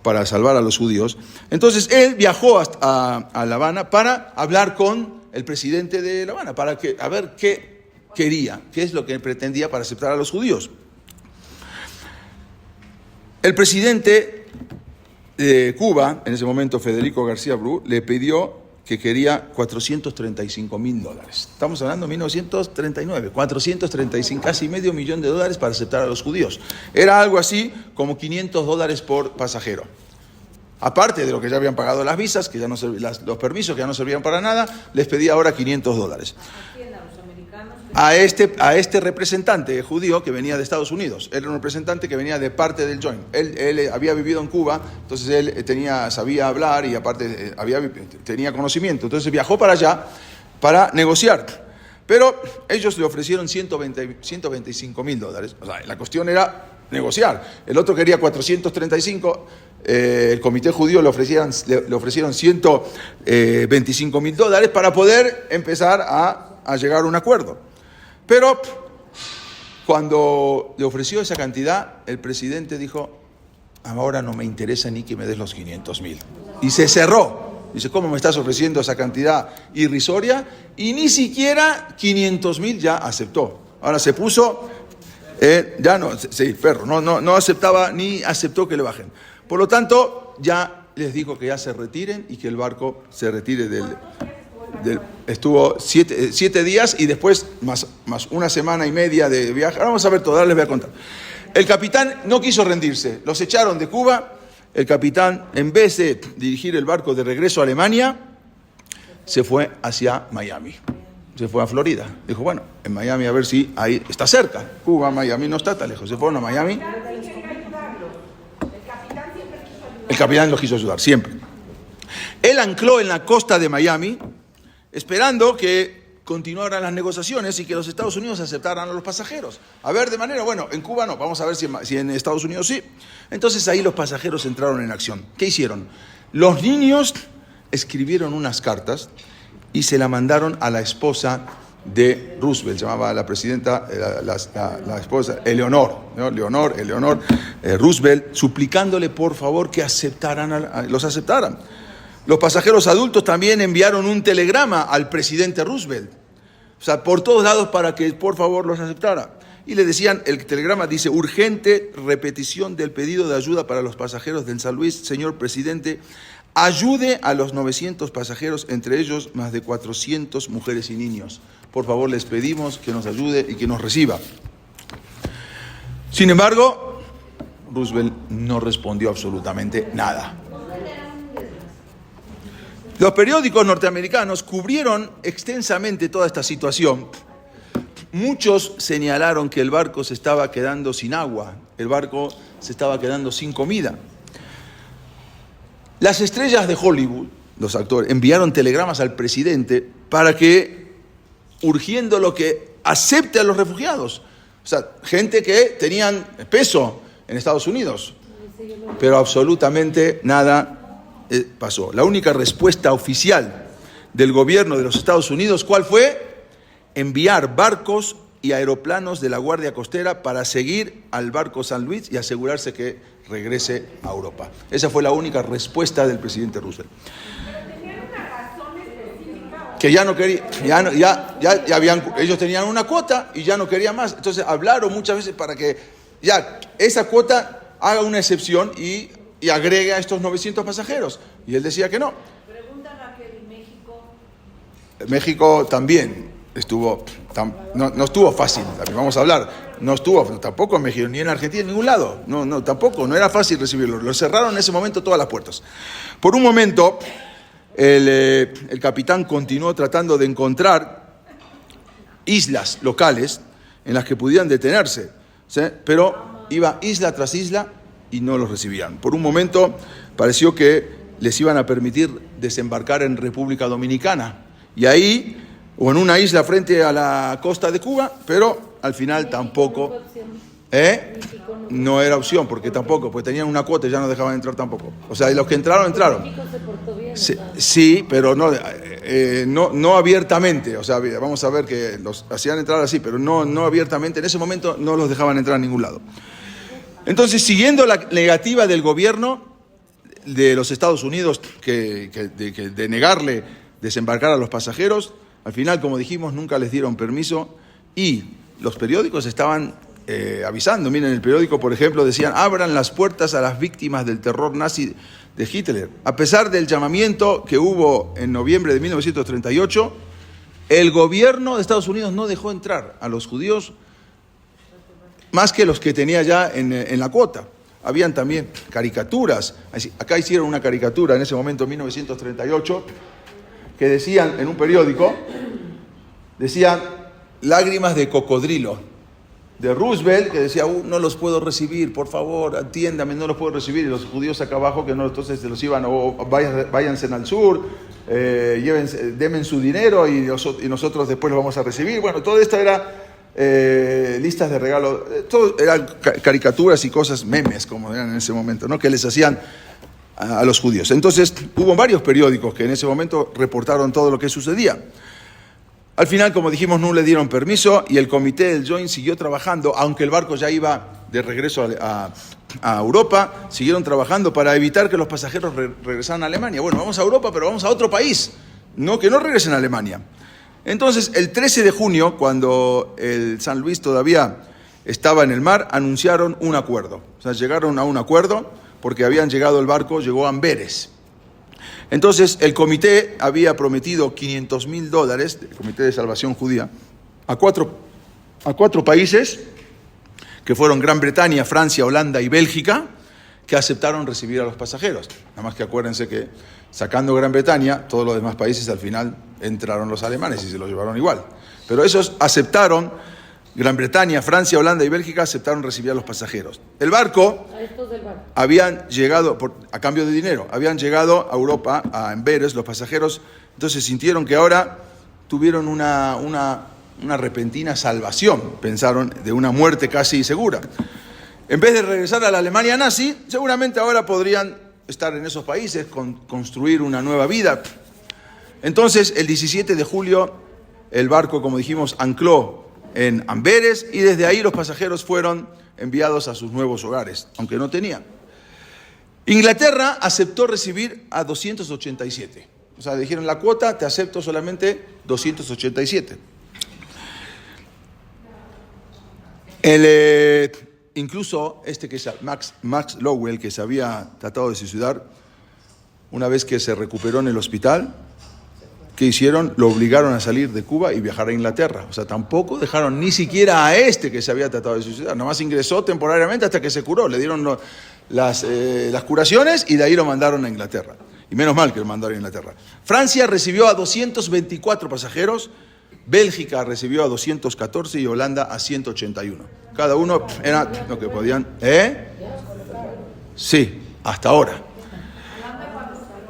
para salvar a los judíos. Entonces él viajó a La Habana para hablar con el presidente de La Habana, a ver qué quería, qué es lo que pretendía para aceptar a los judíos. El presidente de Cuba, en ese momento Federico García Bru, le pidió que quería $435,000. Estamos hablando de 1939, 435, casi $500,000 para aceptar a los judíos. Era algo así como $500 por pasajero. Aparte de lo que ya habían pagado las visas, que ya no los permisos que ya no servían para nada, les pedía ahora $500. A este representante judío que venía de Estados Unidos. Él era un representante que venía de parte del Joint. Él había vivido en Cuba, entonces él sabía hablar y aparte tenía conocimiento. Entonces viajó para allá para negociar. Pero ellos le ofrecieron $125,000. O sea, la cuestión era negociar. El otro quería 435. El comité judío le ofrecieron $125,000 para poder empezar a llegar a un acuerdo. Pero cuando le ofreció esa cantidad, el presidente dijo: ahora no me interesa ni que me des los 500,000. Y se cerró. Dice: ¿cómo me estás ofreciendo esa cantidad irrisoria? Y ni siquiera 500,000 ya aceptó. Ahora se puso, no aceptaba ni aceptó que le bajen. Por lo tanto, ya les dijo que ya se retiren y que el barco se retire estuvo 7 días y después más una semana y media de viaje. Ahora vamos a ver todo, ahora les voy a contar. El capitán no quiso rendirse, los echaron de Cuba. El capitán, en vez de dirigir el barco de regreso a Alemania, se fue hacia Miami, se fue a Florida. Dijo: bueno, en Miami a ver si ahí está cerca. Cuba, Miami no está tan lejos. Se fueron a Miami. El capitán los quiso ayudar, siempre. Él ancló en la costa de Miami, esperando que continuaran las negociaciones y que los Estados Unidos aceptaran a los pasajeros. A ver, de manera, bueno, en Cuba no, vamos a ver si en Estados Unidos sí. Entonces ahí los pasajeros entraron en acción. ¿Qué hicieron? Los niños escribieron unas cartas y se la mandaron a la esposa de Roosevelt, llamaba a la presidenta, la esposa, Eleanor Roosevelt, suplicándole por favor que los aceptaran. Los pasajeros adultos también enviaron un telegrama al presidente Roosevelt, o sea, por todos lados para que por favor los aceptara. Y le decían, el telegrama dice: urgente repetición del pedido de ayuda para los pasajeros del San Luis, señor presidente, ayude a los 900 pasajeros, entre ellos más de 400 mujeres y niños. Por favor, les pedimos que nos ayude y que nos reciba. Sin embargo, Roosevelt no respondió absolutamente nada. Los periódicos norteamericanos cubrieron extensamente toda esta situación. Muchos señalaron que el barco se estaba quedando sin agua, el barco se estaba quedando sin comida. Las estrellas de Hollywood, los actores, enviaron telegramas al presidente para que, urgiendo que acepte a los refugiados. O sea, gente que tenían peso en Estados Unidos. Pero absolutamente nada pasó. La única respuesta oficial del gobierno de los Estados Unidos, ¿cuál fue? Enviar barcos y aeroplanos de la Guardia Costera para seguir al barco San Luis y asegurarse que regrese a Europa. Esa fue la única respuesta del presidente Roosevelt. ¿Pero tenían una razón específica que ya no quería, ya habían, ellos tenían una cuota y ya no querían más. Entonces hablaron muchas veces para que ya esa cuota haga una excepción y agregue a estos 900 pasajeros. Y él decía que no. Pregunta Raquel, ¿y México? México también estuvo, no estuvo fácil, vamos a hablar, no estuvo tampoco en México, ni en Argentina, en ningún lado, no, tampoco, no era fácil recibirlo, lo cerraron en ese momento todas las puertas. Por un momento, el capitán continuó tratando de encontrar islas locales en las que pudieran detenerse, ¿sí? Pero iba isla tras isla y no los recibían. Por un momento pareció que les iban a permitir desembarcar en República Dominicana, y ahí, o en una isla frente a la costa de Cuba, pero al final tampoco, no era opción, porque tenían una cuota y ya no dejaban entrar tampoco. O sea, los que entraron. México se portó bien. Sí, pero no abiertamente. O sea, vamos a ver que los hacían entrar así, pero no abiertamente. En ese momento no los dejaban entrar a ningún lado. Entonces, siguiendo la negativa del gobierno de los Estados Unidos de negarle desembarcar a los pasajeros, al final, como dijimos, nunca les dieron permiso y los periódicos estaban avisando. Miren, el periódico, por ejemplo, decían: abran las puertas a las víctimas del terror nazi de Hitler. A pesar del llamamiento que hubo en noviembre de 1938, el gobierno de Estados Unidos no dejó entrar a los judíos más que los que tenía ya en la cuota. Habían también caricaturas. Acá hicieron una caricatura en ese momento, en 1938, que decían en un periódico, decían lágrimas de cocodrilo, de Roosevelt, que decía: no los puedo recibir, por favor, atiéndame, no los puedo recibir. Y los judíos acá abajo, que no, entonces se los iban, váyanse al sur, denme su dinero y nosotros después los vamos a recibir. Bueno, todo esto era listas de regalo, todo eran caricaturas y cosas, memes, como eran en ese momento, ¿no? Que les hacían a los judíos. Entonces hubo varios periódicos que en ese momento reportaron todo lo que sucedía. Al final, como dijimos, no le dieron permiso y el comité del Joint siguió trabajando, aunque el barco ya iba de regreso a Europa, siguieron trabajando para evitar que los pasajeros regresaran a Alemania. Bueno, vamos a Europa, pero vamos a otro país, que no regresen a Alemania. Entonces, el 13 de junio, cuando el San Luis todavía estaba en el mar, anunciaron un acuerdo. O sea, llegaron a un acuerdo porque el barco llegó a Amberes. Entonces, el comité había prometido $500,000, el Comité de Salvación Judía, a cuatro países, que fueron Gran Bretaña, Francia, Holanda y Bélgica, que aceptaron recibir a los pasajeros. Nada más que acuérdense que, sacando Gran Bretaña, todos los demás países al final entraron los alemanes y se los llevaron igual. Pero esos aceptaron, Gran Bretaña, Francia, Holanda y Bélgica aceptaron recibir a los pasajeros. El barco, habían llegado, a cambio de dinero, habían llegado a Europa, a Amberes, los pasajeros, entonces sintieron que ahora tuvieron una repentina salvación, pensaron, de una muerte casi segura. En vez de regresar a la Alemania nazi, seguramente ahora podrían estar en esos países, construir una nueva vida. Entonces, el 17 de julio, el barco, como dijimos, ancló en Amberes y desde ahí los pasajeros fueron enviados a sus nuevos hogares, aunque no tenían. Inglaterra aceptó recibir a 287. O sea, dijeron: la cuota, te acepto solamente 287. Incluso Max Lowell, que se había tratado de suicidar, una vez que se recuperó en el hospital, ¿qué hicieron? Lo obligaron a salir de Cuba y viajar a Inglaterra. O sea, tampoco dejaron ni siquiera a que se había tratado de suicidar. Nomás ingresó temporariamente hasta que se curó. Le dieron las curaciones y de ahí lo mandaron a Inglaterra. Y menos mal que lo mandaron a Inglaterra. Francia recibió a 224 pasajeros, Bélgica recibió a 214 y Holanda a 181. Cada uno era lo que podían. Sí, hasta ahora.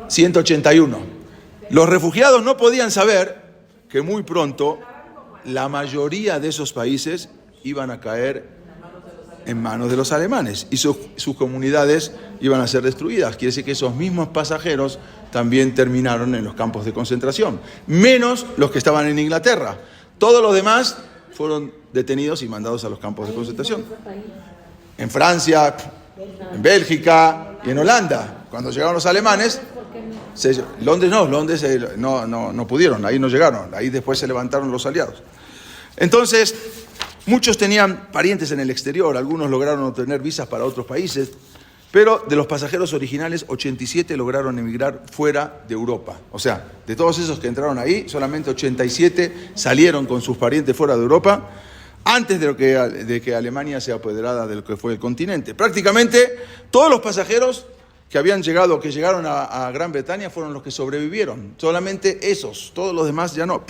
181. Los refugiados no podían saber que muy pronto la mayoría de esos países iban a caer en manos de los alemanes y sus comunidades iban a ser destruidas. Quiere decir que esos mismos pasajeros también terminaron en los campos de concentración, menos los que estaban en Inglaterra. Todos los demás fueron detenidos y mandados a los campos de concentración. En Francia, en Bélgica y en Holanda. Cuando llegaron los alemanes, qué no? Londres no pudieron, ahí no llegaron, ahí después se levantaron los aliados. Entonces, muchos tenían parientes en el exterior, algunos lograron obtener visas para otros países, pero de los pasajeros originales, 87 lograron emigrar fuera de Europa. O sea, de todos esos que entraron ahí, solamente 87 salieron con sus parientes fuera de Europa antes de que Alemania se apoderara de lo que fue el continente. Prácticamente todos los pasajeros que llegaron a Gran Bretaña fueron los que sobrevivieron. Solamente esos, todos los demás ya no.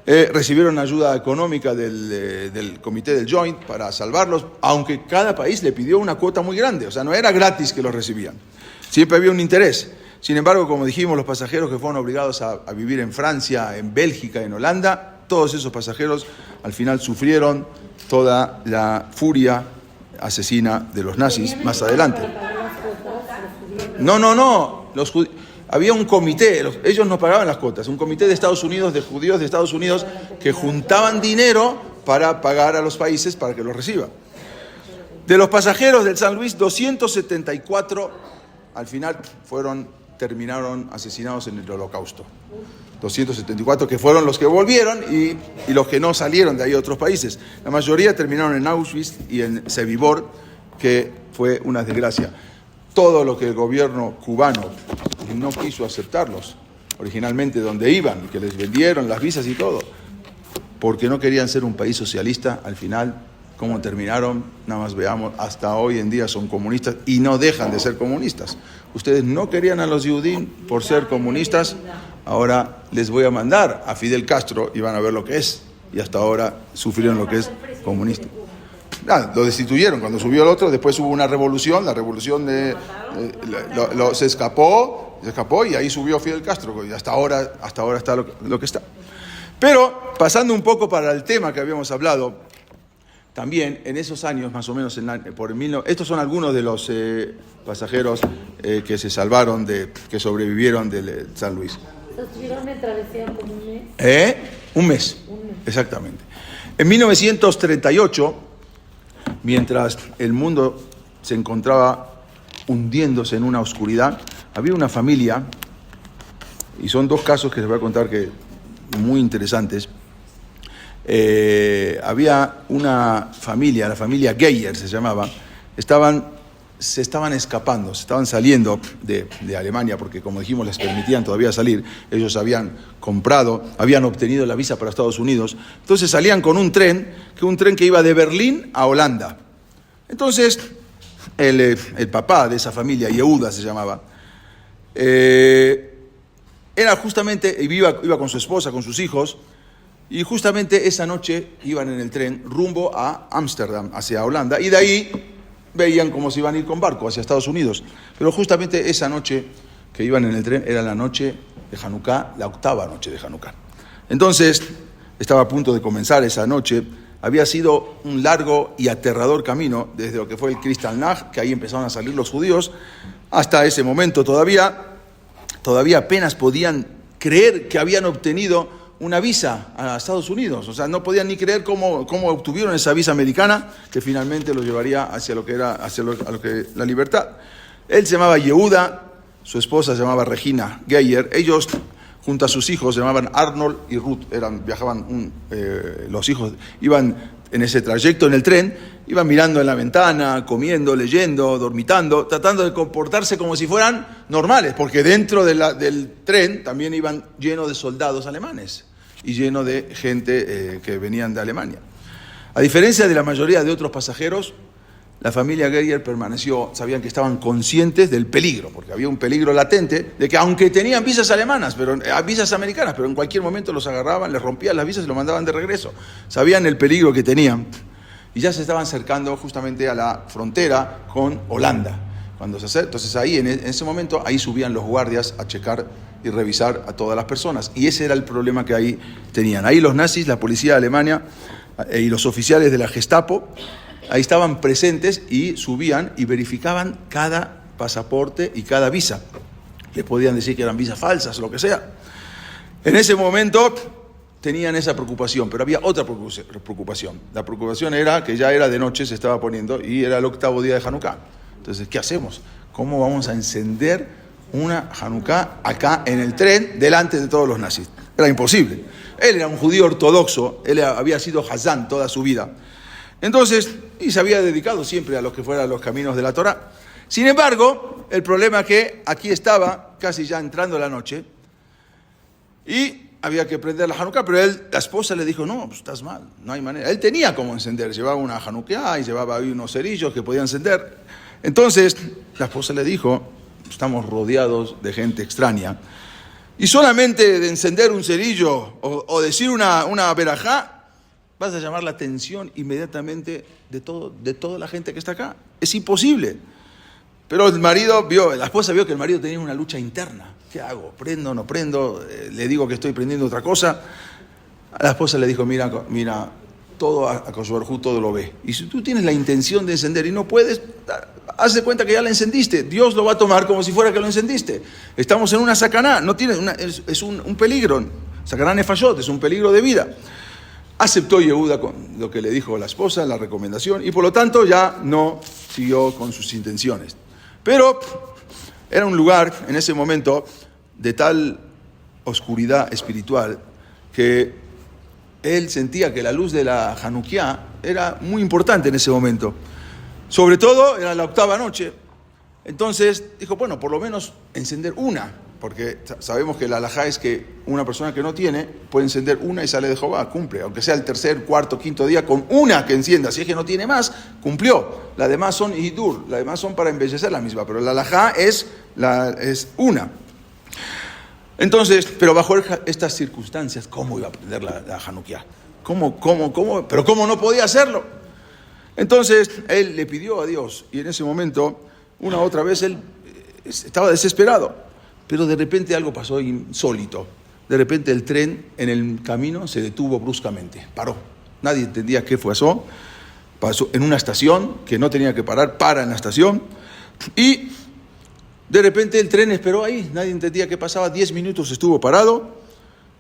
Recibieron ayuda económica del comité del Joint para salvarlos, aunque cada país le pidió una cuota muy grande, o sea, no era gratis que los recibían, siempre había un interés. Sin embargo, como dijimos, los pasajeros que fueron obligados a vivir en Francia, en Bélgica, en Holanda, todos esos pasajeros al final sufrieron toda la furia asesina de los nazis más adelante. No, había un comité, ellos no pagaban las cuotas, un comité de Estados Unidos, de judíos de Estados Unidos, que juntaban dinero para pagar a los países para que los reciban. De los pasajeros del San Luis, 274 al final terminaron asesinados en el Holocausto. 274 que fueron los que volvieron y los que no salieron de ahí a otros países. La mayoría terminaron en Auschwitz y en Sobibor, que fue una desgracia. Todo lo que el gobierno cubano no quiso aceptarlos originalmente donde iban, que les vendieron las visas y todo, porque no querían ser un país socialista. Al final, ¿cómo terminaron? Nada más veamos, hasta hoy en día son comunistas y no dejan de ser comunistas. Ustedes no querían a los Yehudim por ser comunistas, ahora les voy a mandar a Fidel Castro y van a ver lo que es, y hasta ahora sufrieron lo que es comunista. Lo destituyeron cuando subió el otro, después hubo una revolución, la revolución se escapó y ahí subió Fidel Castro y hasta ahora está lo que está. Pero pasando un poco para el tema que habíamos hablado, también en esos años más o menos, estos son algunos de los pasajeros que se salvaron, que sobrevivieron del San Luis. ¿Estuvieron en travesía como un mes? Un mes, exactamente. En 1938, mientras el mundo se encontraba hundiéndose en una oscuridad, había una familia, y son dos casos que les voy a contar que muy interesantes. Había una familia, la familia Geyer se llamaba, se estaban escapando, se estaban saliendo de Alemania, porque como dijimos les permitían todavía salir. Ellos habían obtenido la visa para Estados Unidos, entonces salían con un tren que iba de Berlín a Holanda. Entonces el papá de esa familia, Yehuda se llamaba, era justamente, iba con su esposa, con sus hijos, y justamente esa noche iban en el tren rumbo a Ámsterdam, hacia Holanda, y de ahí veían como si iban a ir con barco hacia Estados Unidos. Pero justamente esa noche que iban en el tren era la noche de Hanukkah, la octava noche de Hanukkah. Entonces, estaba a punto de comenzar esa noche. Había sido un largo y aterrador camino desde lo que fue el Kristallnacht, que ahí empezaron a salir los judíos, hasta ese momento todavía apenas podían creer que habían obtenido una visa a Estados Unidos. O sea, no podían ni creer cómo obtuvieron esa visa americana que finalmente los llevaría hacia la libertad. Él se llamaba Yehuda, su esposa se llamaba Regina Geyer. Ellos, junto a sus hijos, se llamaban Arnold y Ruth. Los hijos iban en ese trayecto en el tren, iban mirando en la ventana, comiendo, leyendo, dormitando, tratando de comportarse como si fueran normales, porque dentro del tren también iban lleno de soldados alemanes y lleno de gente que venían de Alemania. A diferencia de la mayoría de otros pasajeros, la familia Geyer sabían que estaban conscientes del peligro, porque había un peligro latente de que aunque tenían visas visas americanas, pero en cualquier momento los agarraban, les rompían las visas y los mandaban de regreso. Sabían el peligro que tenían y ya se estaban acercando justamente a la frontera con Holanda. Entonces ahí, en ese momento, ahí subían los guardias a checar y revisar a todas las personas. Y ese era el problema que ahí tenían. Ahí los nazis, la policía de Alemania y los oficiales de la Gestapo, ahí estaban presentes y subían y verificaban cada pasaporte y cada visa. Les podían decir que eran visas falsas o lo que sea. En ese momento tenían esa preocupación, pero había otra preocupación. La preocupación era que ya era de noche, se estaba poniendo, y era el octavo día de Hanukkah. Entonces, ¿qué hacemos? ¿Cómo vamos a encender una Hanukkah acá en el tren delante de todos los nazis. Era imposible. Él era un judío ortodoxo, él había sido Hazán toda su vida. Entonces, y se había dedicado siempre a lo que fueran los caminos de la Torá. Sin embargo, el problema es que aquí estaba casi ya entrando la noche y había que prender la Hanukkah, pero la esposa le dijo, no, pues estás mal, no hay manera. Él tenía cómo encender, llevaba una Hanukkah y llevaba ahí unos cerillos que podían encender. Entonces, la esposa le dijo, estamos rodeados de gente extraña, y solamente de encender un cerillo o decir una verajá, vas a llamar la atención inmediatamente de toda la gente que está acá. Es imposible. Pero la esposa vio que el marido tenía una lucha interna. ¿Qué hago? ¿Prendo, no prendo? ¿Le digo que estoy prendiendo otra cosa? A la esposa le dijo, mira, todo a Akadosh Baruj Hu todo lo ve. Y si tú tienes la intención de encender y no puedes, haz de cuenta que ya la encendiste. Dios lo va a tomar como si fuera que lo encendiste. Estamos en una sakaná, es un peligro. Sakaná nefashot, es un peligro de vida. Aceptó Yehuda con lo que le dijo la esposa, la recomendación, y por lo tanto ya no siguió con sus intenciones. Pero era un lugar en ese momento de tal oscuridad espiritual que él sentía que la luz de la Hanukkah era muy importante en ese momento. Sobre todo era la 8ª noche. Entonces dijo, bueno, por lo menos encender una, porque sabemos que la halajá es que una persona que no tiene puede encender una y sale de Jehová, cumple, aunque sea el 3er, 4º, 5º día, con una que encienda, si es que no tiene más, cumplió. Las demás son hidur, las demás son para embellecer la misma, pero la halajá es una. Entonces, pero bajo estas circunstancias, ¿cómo iba a prender la Hanukkah? Pero ¿cómo no podía hacerlo? Entonces, él le pidió a Dios, y en ese momento, una otra vez, él estaba desesperado. Pero de repente algo pasó insólito. De repente el tren en el camino se detuvo bruscamente, paró. Nadie entendía qué pasó. Pasó en una estación que no tenía que parar, para en la estación. Y de repente el tren esperó ahí, nadie entendía qué pasaba. 10 minutos estuvo parado.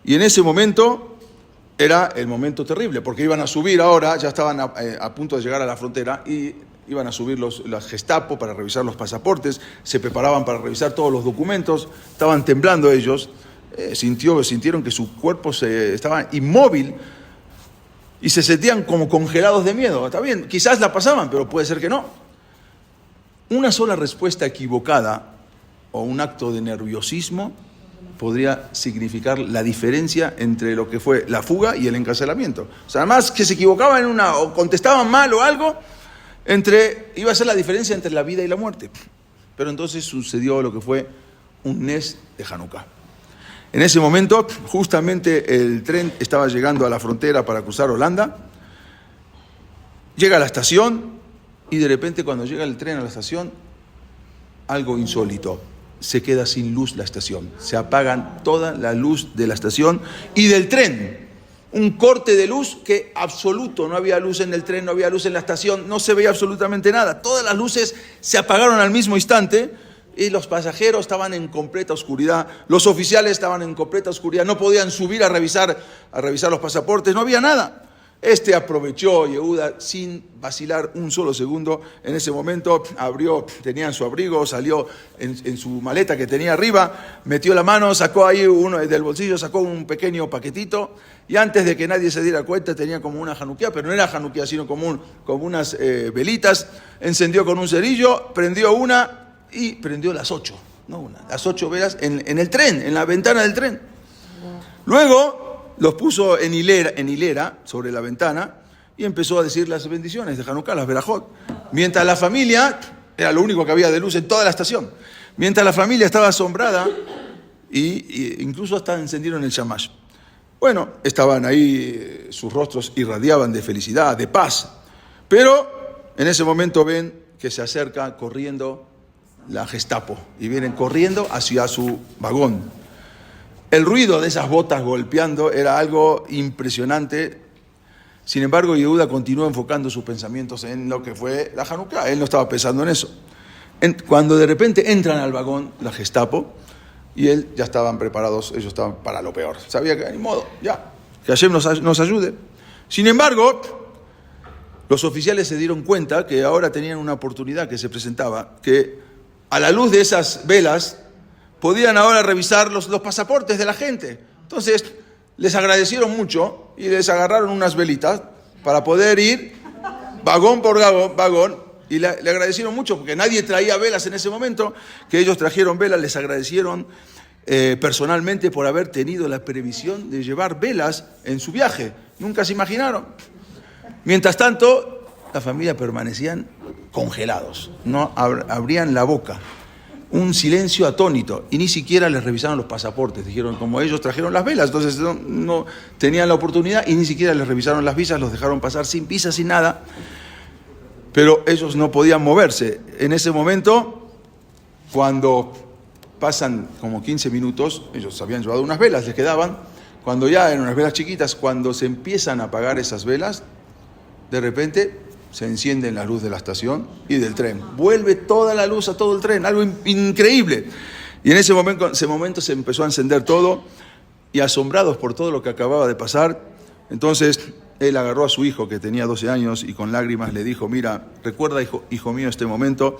Y en ese momento era el momento terrible, porque iban a subir ahora, ya estaban a punto de llegar a la frontera y iban a subir las Gestapo para revisar los pasaportes, se preparaban para revisar todos los documentos, estaban temblando ellos, sintieron que su cuerpo estaba inmóvil y se sentían como congelados de miedo. Está bien, quizás la pasaban, pero puede ser que no. Una sola respuesta equivocada o un acto de nerviosismo podría significar la diferencia entre lo que fue la fuga y el encarcelamiento. O sea, además que se equivocaban o contestaban mal o algo, iba a ser la diferencia entre la vida y la muerte. Pero entonces sucedió lo que fue un Nes de Hanukkah. En ese momento, justamente el tren estaba llegando a la frontera para cruzar Holanda, llega a la estación y de repente cuando llega el tren a la estación, algo insólito, se queda sin luz la estación, se apagan toda la luz de la estación y del tren. Un corte de luz que absoluto, no había luz en el tren, no había luz en la estación, no se veía absolutamente nada. Todas las luces se apagaron al mismo instante y los pasajeros estaban en completa oscuridad, los oficiales estaban en completa oscuridad, no podían subir a revisar los pasaportes, no había nada. Aprovechó Yehuda sin vacilar un solo segundo. En ese momento tenía en su abrigo, salió en su maleta que tenía arriba, metió la mano, sacó ahí del bolsillo, sacó un pequeño paquetito y antes de que nadie se diera cuenta tenía como una Hanukkah, pero no era Hanukkah sino como unas velitas, encendió con un cerillo, prendió una y prendió las 8, no una, las 8 velas en el tren, en la ventana del tren. Luego los puso en hilera sobre la ventana y empezó a decir las bendiciones de Hanukkah, las verajot. Mientras la familia, era lo único que había de luz en toda la estación, mientras la familia estaba asombrada y incluso hasta encendieron el shamash. Bueno, estaban ahí, sus rostros irradiaban de felicidad, de paz, pero en ese momento ven que se acerca corriendo la Gestapo y vienen corriendo hacia su vagón. El ruido de esas botas golpeando era algo impresionante. Sin embargo, Yehuda continuó enfocando sus pensamientos en lo que fue la Hanukkah. Él no estaba pensando en eso. Cuando de repente entran al vagón la Gestapo y él ya estaban preparados, ellos estaban para lo peor. Sabía que ni modo, ya, que Hashem nos ayude. Sin embargo, los oficiales se dieron cuenta que ahora tenían una oportunidad que se presentaba, que a la luz de esas velas podían ahora revisar los pasaportes de la gente. Entonces, les agradecieron mucho y les agarraron unas velitas para poder ir vagón por vagón. Y le agradecieron mucho porque nadie traía velas en ese momento, que ellos trajeron velas, les agradecieron personalmente por haber tenido la previsión de llevar velas en su viaje. Nunca se imaginaron. Mientras tanto, la familia permanecían congelados, no abrían la boca. Un silencio atónito y ni siquiera les revisaron los pasaportes. Dijeron, como ellos trajeron las velas, entonces no tenían la oportunidad y ni siquiera les revisaron las visas, los dejaron pasar sin visa, sin nada. Pero ellos no podían moverse. En ese momento, cuando pasan como 15 minutos, ellos habían llevado unas velas, les quedaban, cuando ya eran unas velas chiquitas, cuando se empiezan a apagar esas velas, de repente se enciende la luz de la estación y del tren. Vuelve toda la luz a todo el tren, algo increíble. Y en ese momento se empezó a encender todo y asombrados por todo lo que acababa de pasar, entonces él agarró a su hijo que tenía 12 años y con lágrimas le dijo, mira, recuerda hijo mío este momento,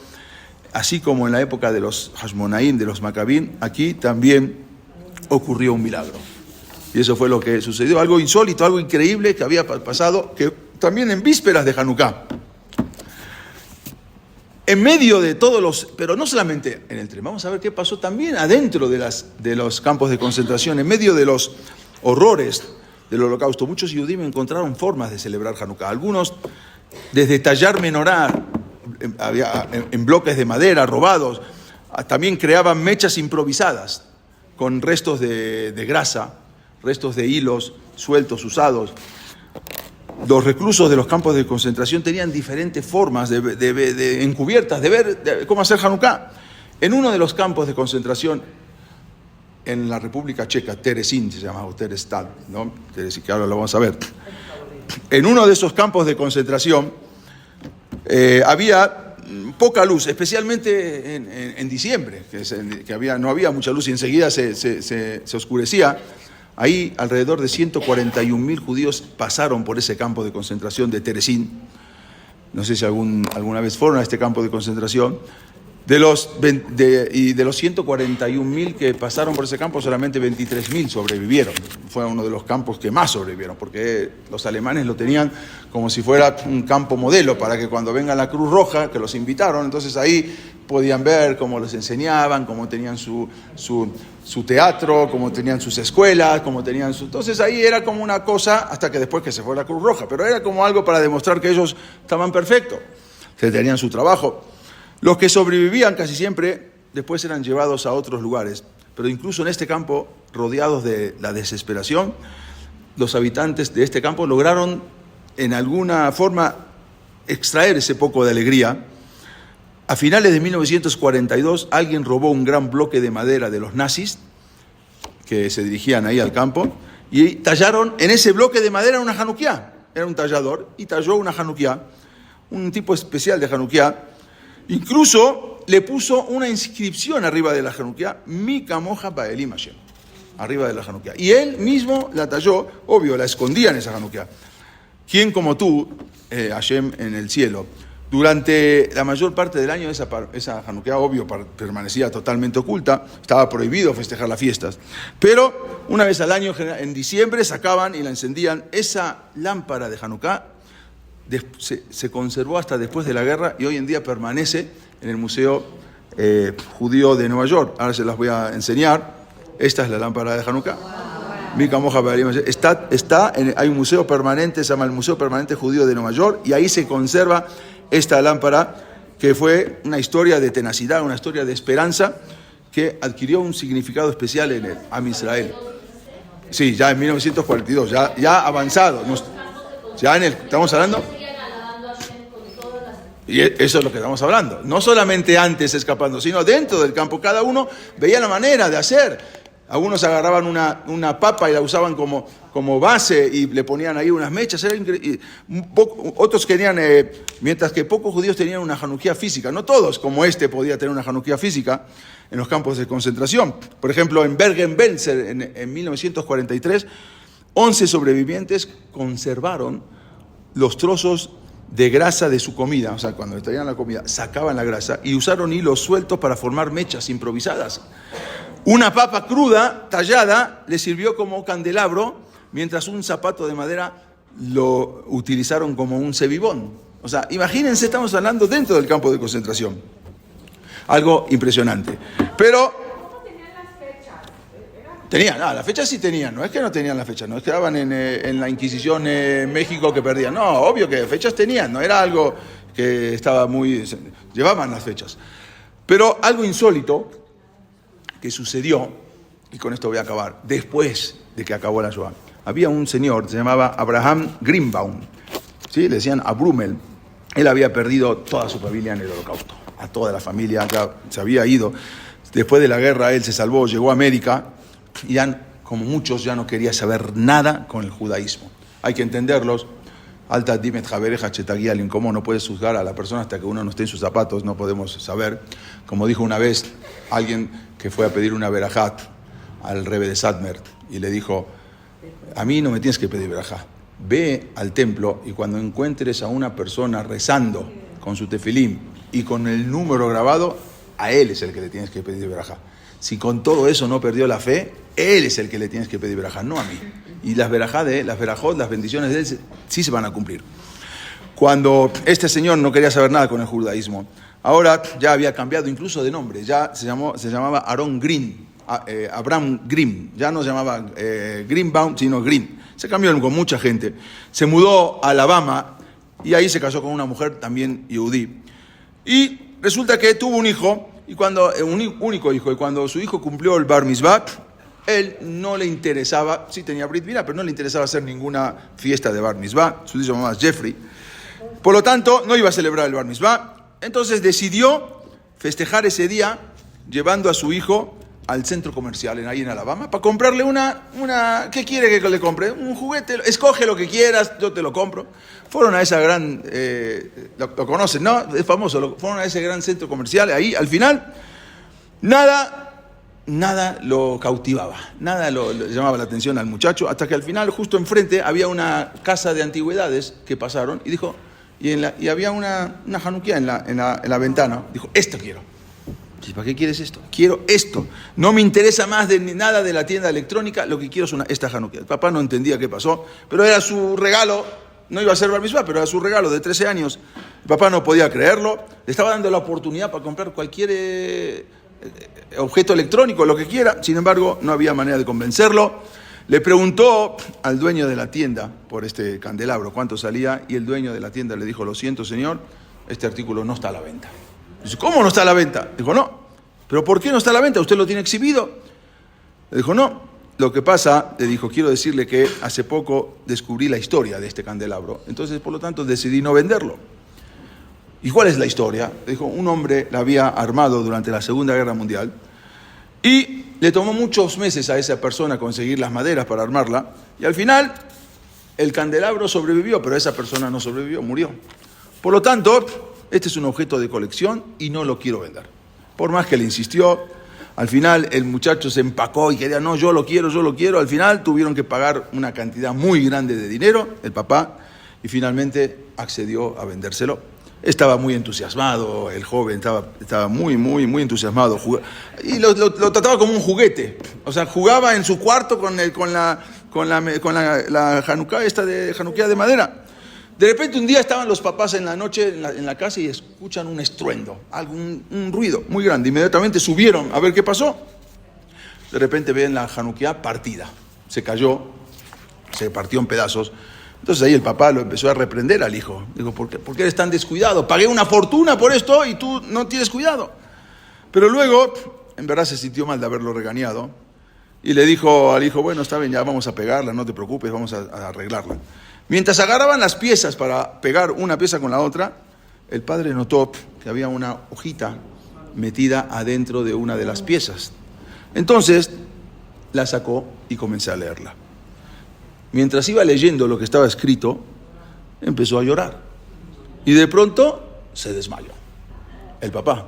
así como en la época de los Hashmonaim, de los Macabín, aquí también ocurrió un milagro. Y eso fue lo que sucedió, algo insólito, algo increíble que había pasado, que también en vísperas de Hanukkah. En medio de todos los, pero no solamente en el tren, vamos a ver qué pasó también adentro de los campos de concentración, en medio de los horrores del holocausto. Muchos Yudim encontraron formas de celebrar Hanukkah. Algunos, desde tallar menorá en bloques de madera robados, también creaban mechas improvisadas con restos de grasa, restos de hilos sueltos, usados. Los reclusos de los campos de concentración tenían diferentes formas encubiertas de ver cómo hacer Hanukkah. En uno de los campos de concentración, en la República Checa, Terezín se llama, o Terestad, ¿no? Terezín, que ahora lo vamos a ver. En uno de esos campos de concentración había poca luz, especialmente en diciembre, no había mucha luz y enseguida se oscurecía. Ahí alrededor de 141.000 judíos pasaron por ese campo de concentración de Terezín. No sé si alguna vez fueron a este campo de concentración. De los 141.000 que pasaron por ese campo, solamente 23.000 sobrevivieron. Fue uno de los campos que más sobrevivieron, porque los alemanes lo tenían como si fuera un campo modelo para que cuando venga la Cruz Roja, que los invitaron, entonces ahí podían ver cómo les enseñaban, cómo tenían su teatro, cómo tenían sus escuelas, cómo tenían su... Entonces ahí era como una cosa, hasta que después que se fue la Cruz Roja, pero era como algo para demostrar que ellos estaban perfectos, que tenían su trabajo. Los que sobrevivían casi siempre después eran llevados a otros lugares, pero incluso en este campo, rodeados de la desesperación, los habitantes de este campo lograron en alguna forma extraer ese poco de alegría. A finales de 1942 alguien robó un gran bloque de madera de los nazis que se dirigían ahí al campo y tallaron en ese bloque de madera una Hanukkah. Era un tallador y talló una Hanukkah, un tipo especial de Hanukkah. Incluso le puso una inscripción arriba de la Hanukkah, Mi Kamoja Ba'elim Hashem, arriba de la Hanukkah. Y él mismo la talló, obvio, la escondía en esa Hanukkah. ¿Quién como tú, Hashem, en el cielo? Durante la mayor parte del año esa Hanukkah, obvio, permanecía totalmente oculta, estaba prohibido festejar las fiestas. Pero una vez al año, en diciembre, sacaban y la encendían. Esa lámpara de Hanukkah se conservó hasta después de la guerra y hoy en día permanece en el Museo Judío de Nueva York. Ahora se las voy a enseñar. Esta es la lámpara de Hanukkah. Hay un museo permanente, se llama el Museo Permanente Judío de Nueva York, y ahí se conserva esta lámpara que fue una historia de tenacidad, una historia de esperanza que adquirió un significado especial en el Am Israel. Sí, ya en 1942, ya avanzado. ¿Estamos hablando? Y eso es lo que estamos hablando. No solamente antes escapando, sino dentro del campo. Cada uno veía la manera de hacer. Algunos agarraban una papa y la usaban como base y le ponían ahí unas mechas. Otros querían, mientras que pocos judíos tenían una Hanukkah física. No todos, como podía tener una Hanukkah física en los campos de concentración. Por ejemplo, en Bergen-Belsen, en 1943, 11 sobrevivientes conservaron los trozos de grasa de su comida. O sea, cuando les traían la comida, sacaban la grasa y usaron hilos sueltos para formar mechas improvisadas. Una papa cruda, tallada, le sirvió como candelabro, mientras un zapato de madera lo utilizaron como un cebibón. O sea, imagínense, estamos hablando dentro del campo de concentración. Algo impresionante. Pero tenían, las fechas sí tenían, no es que no tenían las fechas, no es que estaban en la Inquisición en México que perdían, no, obvio que fechas tenían, no era algo que estaba muy... llevaban las fechas. Pero algo insólito que sucedió, y con esto voy a acabar, después de que acabó la Shoah, había un señor, se llamaba Abraham Greenbaum, ¿sí? Le decían Abrumel, él había perdido toda su familia en el Holocausto, a toda la familia, ya se había ido, después de la guerra él se salvó, llegó a América, y ya, como muchos, ya no quería saber nada con el judaísmo. Hay que entenderlos. Alta dimet javereja chetaguialin, cómo no puedes juzgar a la persona hasta que uno no esté en sus zapatos, no podemos saber. Como dijo una vez alguien que fue a pedir una verajat al Rebbe de Satmer y le dijo, a mí no me tienes que pedir verajá, ve al templo y cuando encuentres a una persona rezando con su tefilim y con el número grabado, a él es el que le tienes que pedir verajá. Si con todo eso no perdió la fe, él es el que le tienes que pedir verajá, no a mí. Y las verajot, las bendiciones de él, sí se van a cumplir. Cuando este señor no quería saber nada con el judaísmo, ahora ya había cambiado incluso de nombre, ya se llamaba Aaron Green, Abraham Green, ya no se llamaba Greenbaum, sino Green. Se cambió con mucha gente. Se mudó a Alabama y ahí se casó con una mujer también yehudí. Y resulta que tuvo un hijo, un único hijo, y cuando su hijo cumplió el Bar Mitzvah, él no le interesaba, sí tenía Brit Milá, pero no le interesaba hacer ninguna fiesta de Bar Mitzvah. Su hijo se llamaba Jeffrey. Por lo tanto, no iba a celebrar el Bar Mitzvah. Entonces decidió festejar ese día llevando a su hijo al centro comercial ahí en Alabama para comprarle una ¿qué quiere que le compre? Un juguete, escoge lo que quieras, yo te lo compro. Fueron a esa gran, lo conocen, ¿no? Es famoso, fueron a ese gran centro comercial, ahí al final, nada lo cautivaba, nada le llamaba la atención al muchacho, hasta que al final, justo enfrente, había una casa de antigüedades que pasaron y dijo, y había una Hanukkah en la ventana, dijo, esto quiero. ¿Para qué quieres esto? Quiero esto. No me interesa más nada de la tienda electrónica, lo que quiero es esta Hanukkah. El papá no entendía qué pasó, pero era su regalo, no iba a ser Bar Mitzvah, pero era su regalo de 13 años. El papá no podía creerlo, le estaba dando la oportunidad para comprar cualquier objeto electrónico, lo que quiera, sin embargo, no había manera de convencerlo. Le preguntó al dueño de la tienda por este candelabro cuánto salía, y el dueño de la tienda le dijo, lo siento señor, este artículo no está a la venta. Dice, ¿cómo no está a la venta? Dijo, no. ¿Pero por qué no está a la venta? ¿Usted lo tiene exhibido? Le dijo, no. Lo que pasa, le dijo, quiero decirle que hace poco descubrí la historia de este candelabro, entonces por lo tanto decidí no venderlo. ¿Y cuál es la historia? Le dijo, un hombre la había armado durante la Segunda Guerra Mundial y le tomó muchos meses a esa persona conseguir las maderas para armarla, y al final el candelabro sobrevivió, pero esa persona no sobrevivió, murió. Por lo tanto, este es un objeto de colección y no lo quiero vender. Por más que le insistió, al final el muchacho se empacó y quería, no, yo lo quiero. Al final tuvieron que pagar una cantidad muy grande de dinero, el papá, y finalmente accedió a vendérselo. Estaba muy entusiasmado, el joven estaba muy entusiasmado. Y lo trataba como un juguete. O sea, jugaba en su cuarto con la Hanukkah esta de Hanukkah de madera. De repente un día estaban los papás en la noche en la casa y escuchan un estruendo, un ruido muy grande. Inmediatamente subieron a ver qué pasó. De repente ven la Hanukkah partida. Se cayó, se partió en pedazos. Entonces ahí el papá lo empezó a reprender al hijo. Digo, ¿por qué eres tan descuidado? Pagué una fortuna por esto y tú no tienes cuidado. Pero luego, en verdad se sintió mal de haberlo regañado. Y le dijo al hijo, bueno, está bien, ya vamos a pegarla, no te preocupes, vamos a arreglarla. Mientras agarraban las piezas para pegar una pieza con la otra, el padre notó que había una hojita metida adentro de una de las piezas. Entonces la sacó y comencé a leerla. Mientras iba leyendo lo que estaba escrito, empezó a llorar. Y de pronto se desmayó el papá.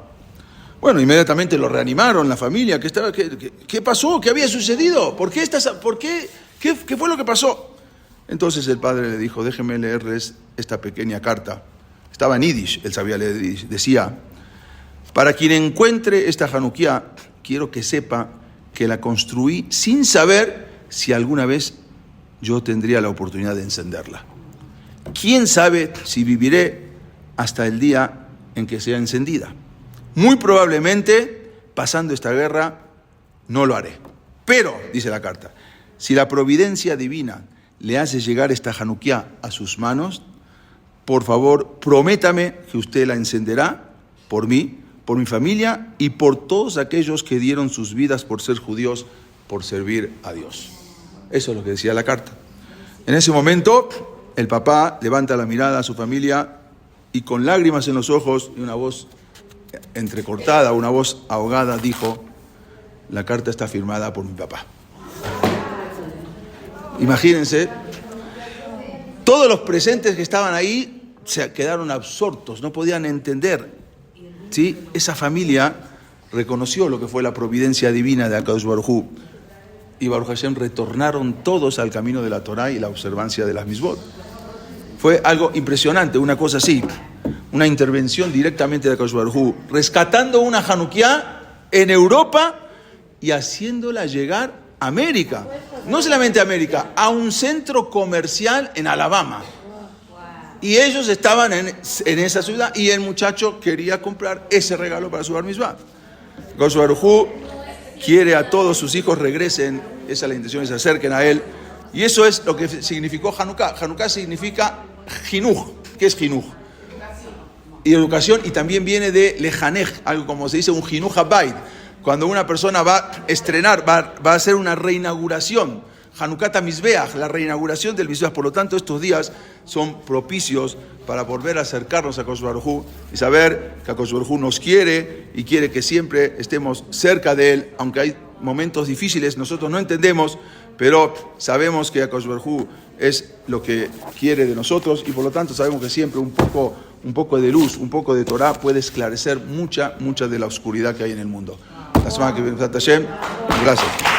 Bueno, inmediatamente lo reanimaron, la familia. ¿Qué pasó? ¿Qué había sucedido? ¿Qué fue lo que pasó? Entonces el padre le dijo, déjeme leerles esta pequeña carta. Estaba en Yiddish, él sabía leer Yiddish. Decía, para quien encuentre esta Hanukkah, quiero que sepa que la construí sin saber si alguna vez yo tendría la oportunidad de encenderla. ¿Quién sabe si viviré hasta el día en que sea encendida? Muy probablemente, pasando esta guerra, no lo haré. Pero, dice la carta, si la providencia divina le hace llegar esta Hanukkah a sus manos, por favor, prométame que usted la encenderá por mí, por mi familia y por todos aquellos que dieron sus vidas por ser judíos, por servir a Dios. Eso es lo que decía la carta. En ese momento, el papá levanta la mirada a su familia y con lágrimas en los ojos y una voz entrecortada, una voz ahogada, dijo: la carta está firmada por mi papá. Imagínense, todos los presentes que estaban ahí se quedaron absortos, no podían entender. ¿Sí? Esa familia reconoció lo que fue la providencia divina de Akadosh Baruj Hu, y Baruch Hashem retornaron todos al camino de la Torá y la observancia de las Misbot. Fue algo impresionante, una cosa así, una intervención directamente de Akadosh Baruj Hu, rescatando una Hanukkah en Europa y haciéndola llegar a América. No solamente a América, a un centro comercial en Alabama. Y ellos estaban en esa ciudad y el muchacho quería comprar ese regalo para su bar mitzvah. Akadosh Baruj Hu quiere a todos sus hijos regresen, esa es la intención, se acerquen a él. Y eso es lo que significó Hanukkah. Hanukkah significa jinuj. ¿Qué es jinuj? Y educación, y también viene de lejanej, algo como se dice un jinuj habayit. Cuando una persona va a estrenar, va a hacer una reinauguración. Hanukkah Mizbeach, la reinauguración del Mizbeach. Por lo tanto, estos días son propicios para volver a acercarnos a Akadosh Baruj Hu y saber que Akadosh Baruj Hu nos quiere y quiere que siempre estemos cerca de Él, aunque hay momentos difíciles, nosotros no entendemos, pero sabemos que Akadosh Baruj Hu es lo que quiere de nosotros y por lo tanto sabemos que siempre un poco de luz, un poco de Torah puede esclarecer mucha de la oscuridad que hay en el mundo. La semana que viene, gracias.